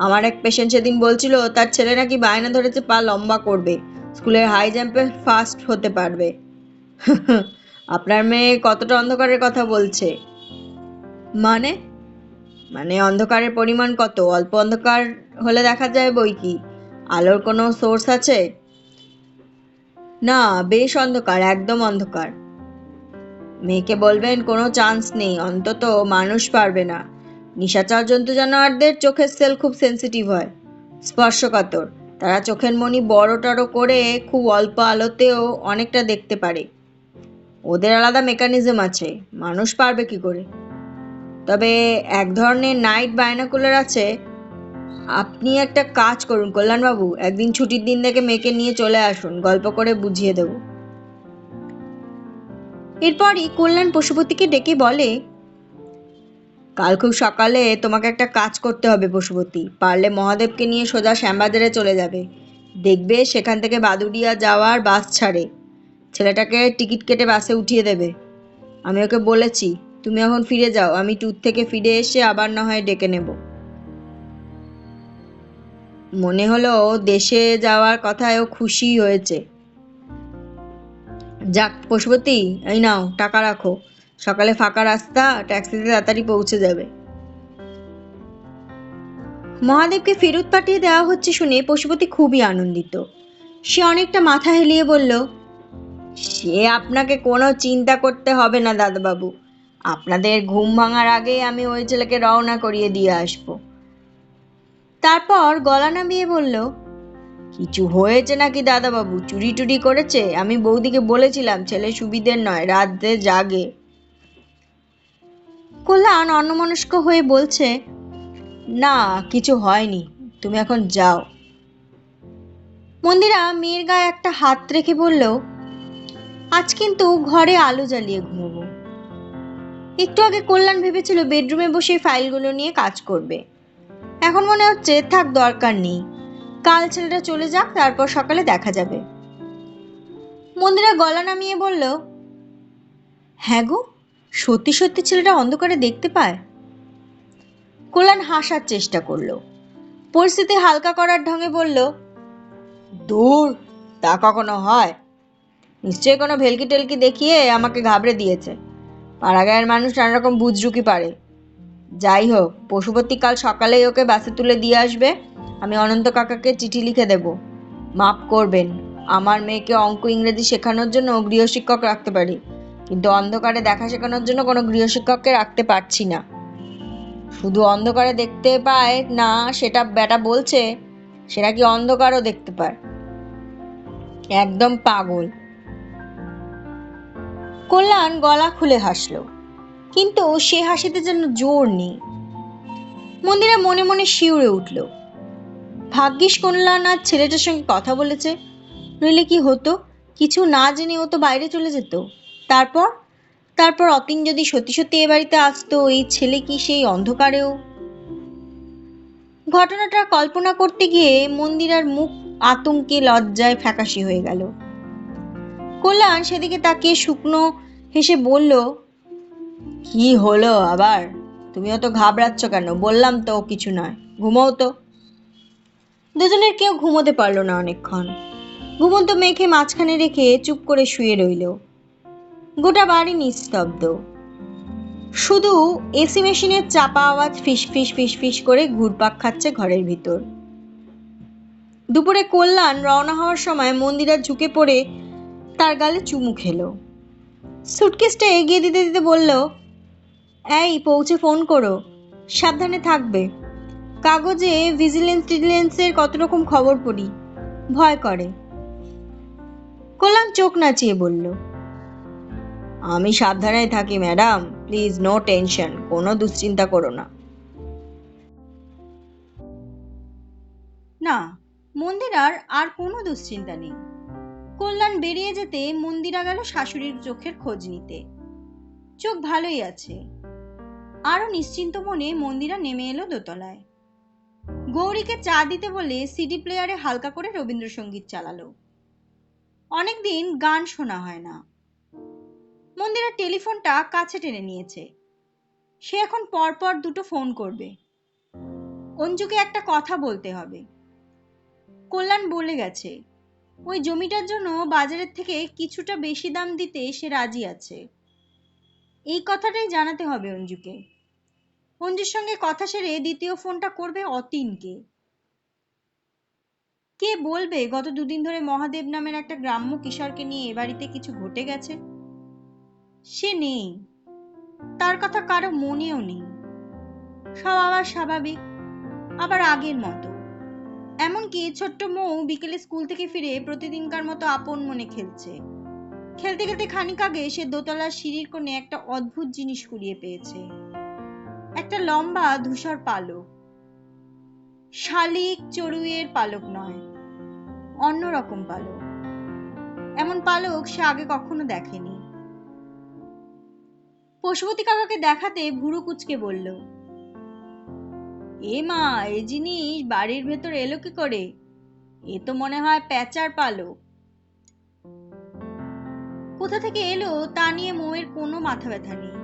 আমার এক পেশেন্ট সেদিন বলছিল তার ছেলে নাকি বায়না ধরেছে পা লম্বা করবে, স্কুলের হাই জাম্পে ফার্স্ট হতে পারবে। আপনার মেয়ে কতটা অন্ধকারের কথা বলছে? মানে মানে অন্ধকারের পরিমাণ কত? অল্প অন্ধকার হলে দেখা যায় বই কি, আলোর কোনো সোর্স আছে? না, বেশ অন্ধকার, একদম অন্ধকার। মেয়েকে বলবেন কোনো চান্স নেই, অন্তত মানুষ পারবে না। নিশাচর জন্তু জানোয়ারদের চোখের সেল খুব সেন্সিটিভ হয়, স্পর্শকাতর। তারা চোখের মণি বড় টড়ো করে খুব অল্প আলোতেও অনেকটা দেখতে পারে। ওদের আলাদা মেকানিজম আছে, মানুষ পারবে কি করে? তবে এক ধরনের নাইট বাইনোকুলার আছে। আপনি একটা কাজ করুন কল্যাণবাবু, একদিন ছুটির দিন দেখে মেয়েকে নিয়ে চলে আসুন, গল্প করে বুঝিয়ে দেব। এরপরই কল্যাণ পশুপতিকে ডেকে বলে, কাল খুব সকালে তোমাকে একটা কাজ করতে হবে পশুপতি। পারলে মহাদেবকে নিয়ে সোজা শ্যামবাজারে চলে যাবে। দেখবে সেখান থেকে বাদুড়িয়া যাওয়ার বাস ছাড়ে। ছেলেটাকে টিকিট কেটে বাসে উঠিয়ে দেবে। আমি ওকে বলেছি, তুমি এখন ফিরে যাও, আমি ট্যুর থেকে ফিরে এসে আবার না হয় ডেকে নেব। মনে হলো দেশে যাওয়ার কথায় ও খুশি হয়েছে। যাক পশুপতি, এই নাও টাকা রাখো, সকালে ফাঁকা রাস্তা, ট্যাক্সিতে তাড়াতাড়ি পৌঁছে যাবে। মহাদেবকে ফেরত পাঠিয়ে দেওয়া হচ্ছে শুনে পশুপতি খুবই আনন্দিত। সে অনেকটা মাথা হেলিয়ে বলল, সে আপনাকে কোনো চিন্তা করতে হবে না দাদাবাবু। আপনাদের ঘুম ভাঙার আগেই আমি ওই ছেলেকে রওনা করিয়ে দিয়ে আসব। তারপর গলা নামিয়ে বলল, কিছু হয়েছে নাকি দাদাবাবু? চুরি টুরি করেছে? আমি বৌদিকে বলেছিলাম ছেলে সুবিধের নয়, রাতে জাগে। কল্যাণ অন্যমনস্ক হয়ে বলছে, না কিছু হয়নি, তুমি এখন যাও। মন্দিরা মেয়ের গায়ে একটা হাত রেখে বলল, আজ কিন্তু ঘরে আলো জ্বালিয়ে ঘুমোবো। একটু আগে কল্যাণ ভেবেছিল বেডরুমে বসে ফাইলগুলো নিয়ে কাজ করবে। এখন মনে হচ্ছে থাক, দরকার নেই, কাল ছেলেটা চলে যাক, তারপর সকালে দেখা যাবে। মন্দিরা গলা নামিয়ে বলল, হ্যাঁ গো, সত্যি সত্যি ছেলেটা অন্ধকারে দেখতে পায়? কল্যাণ হাসার চেষ্টা করলো, পরিস্থিতি হালকা করার ঢঙে বলল, দূর, তা কখনো হয়? নিশ্চয়ই কোনো ভেলকি টেলকি দেখিয়ে আমাকে ঘাবড়ে দিয়েছে। পাড়াগাঁয়ের মানুষ নানা রকম বুজরুকি পারে। যাই হোক, পশুপতি কাল সকালেই ওকে বাসে তুলে দিয়ে আসবে। আমি অনন্ত কাকাকে চিঠি লিখে দেব। মাপ করবেন, আমার মেয়েকে অঙ্ক ইংরেজি শেখানোর জন্য গৃহশিক্ষক রাখতে পারি, কিন্তু অন্ধকারে দেখা শেখানোর জন্য কোনো গৃহশিক্ষককে রাখতে পারছি না। শুধু অন্ধকারে দেখতে পায় না সেটা বেটা বলছে, সে নাকি অন্ধকারও দেখতে পায়। একদম পাগল। কল্যাণ গলা খুলে হাসল, কিন্তু সে হাসিতে যেন জোর নেই। মন্দিরা মনে মনে শিউরে উঠল। ভাগ্যিস কল্যাণ আর ছেলেটার সঙ্গে কথা বলেছে, নইলে কি হতো? কিছু না জেনে ও তো বাইরে চলে যেত। তারপর তারপর অতীন যদি সত্যি সত্যি এ বাড়িতে আসতো, এই ছেলে কি সেই অন্ধকারেও? ঘটনাটা কল্পনা করতে গিয়ে মন্দিরার মুখ আতঙ্কে লজ্জায় ফ্যাকাশে হয়ে গেল। কল্যাণ সেদিকে তাকিয়ে শুকনো হেসে বলল, কি হলো আবার? তুমি অত ঘাবড়াচ্ছ কেন? বললাম তো কিছু নয়, ঘুমোও তো। দুজনের কেউ ঘুমোতে পারল না অনেকক্ষণ। ঘুমন্ত মেয়েকে মাঝখানে রেখে চুপ করে শুয়ে রইল। গোটা বাড়ি নিস্তব্ধ, শুধু এসি মেশিনের চাপা আওয়াজ ফিস ফিস ফিস ফিস করে ঘুরপাক খাচ্ছে ঘরের ভিতর। দুপুরে কল্যাণ রওনা হওয়ার সময় মন্দিরা ঝুঁকে পড়ে তার গালে চুমু খেলো। সুটকেসটা এগিয়ে দিতে দিতে বলল, এই পৌঁছে ফোন করো, সাবধানে থাকবে। কাগজে ভিজিলেন্সের কত রকম খবর পড়ি, ভয় করে। কল্যাণ চোখ নাচিয়ে বলল, আমি সাবধানে থাকি ম্যাডাম, প্লিজ নো টেনশন, কোনো দুশ্চিন্তা করো না। না, মন্দিরার আর কোনো দুশ্চিন্তা নেই। কল্যাণ বেরিয়ে যেতে মন্দিরা গেল শাশুড়ির চোখের খোঁজ নিতে। চোখ ভালোই আছে। আরো নিশ্চিন্ত মনে মন্দিরা নেমে এলো দোতলায়। গৌরীকে চা দিতে বলে সিডি প্লেয়ারে হালকা করে রবীন্দ্রসঙ্গীত চালালো। অনেকদিন গান শোনা হয় না। মন্দিরা টেলিফোনটা কাছে টেনে নিয়েছে। সে এখন পরপর দুটো ফোন করবে। অঞ্জুকে একটা কথা বলতে হবে। কল্যাণ বলে গেছে, ওই জমিটার জন্য বাজারের থেকে কিছুটা বেশি দাম দিতে সে রাজি আছে। এই কথাটাই জানাতে হবে অঞ্জুকে। অঞ্জুর সঙ্গে কথা সেরে দ্বিতীয় ফোনটা করবে অতীনকে। কে বলবে গত দুদিন ধরে মহাদেব নামের একটা গ্রাম্য কিশোরকে নিয়ে এ বাড়িতে কিছু ঘটে গেছে? সে নেই, তার কথা কারো মনেও নেই। সব আবার স্বাভাবিক, আবার আগের মতো। এমনকি ছোট্ট মৌ বিকেলে স্কুল থেকে ফিরে প্রতিদিনকার মতো আপন মনে খেলছে। খেলতে খেলতে খানিক আগে সে দোতলার সিঁড়ির কোণে একটা অদ্ভুত জিনিস কুড়িয়ে পেয়েছে। একটা লম্বা ধূসর পালক। শালিক চড়ুইয়ের পালক নয়, অন্যরকম পালক। এমন পালক সে আগে কখনো দেখেনি। পশুপতি কাকাকে দেখাতে ভুরু কুচকে বলল, এ মা, এ জিনিস বাড়ির ভেতর এলো কি করে? এ তো মনে হয় প্যাঁচার পালক। কোথা থেকে এলো তা নিয়ে মৌয়ের কোনো মাথা ব্যথা নেই।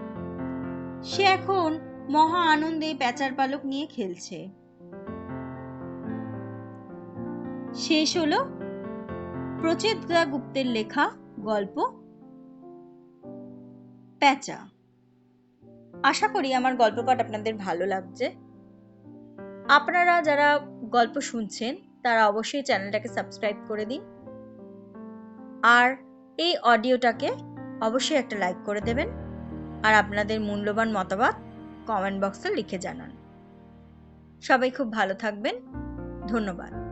সে এখন মহা আনন্দে প্যাঁচার পালক নিয়ে খেলছে। শেষ হলো প্রচেতদা গুপ্তের লেখা গল্প প্যাঁচা। আশা করি আমার গল্প পাঠ আপনাদের ভালো লাগছে। আপনারা যারা গল্প শুনছেন তারা অবশ্যই চ্যানেলটাকে সাবস্ক্রাইব করে দিন, আর এই অডিওটাকে অবশ্যই একটা লাইক করে দেবেন, আর আপনাদের মূল্যবান মতামত কমেন্ট বক্সে লিখে জানান। সবাই খুব ভালো থাকবেন। ধন্যবাদ।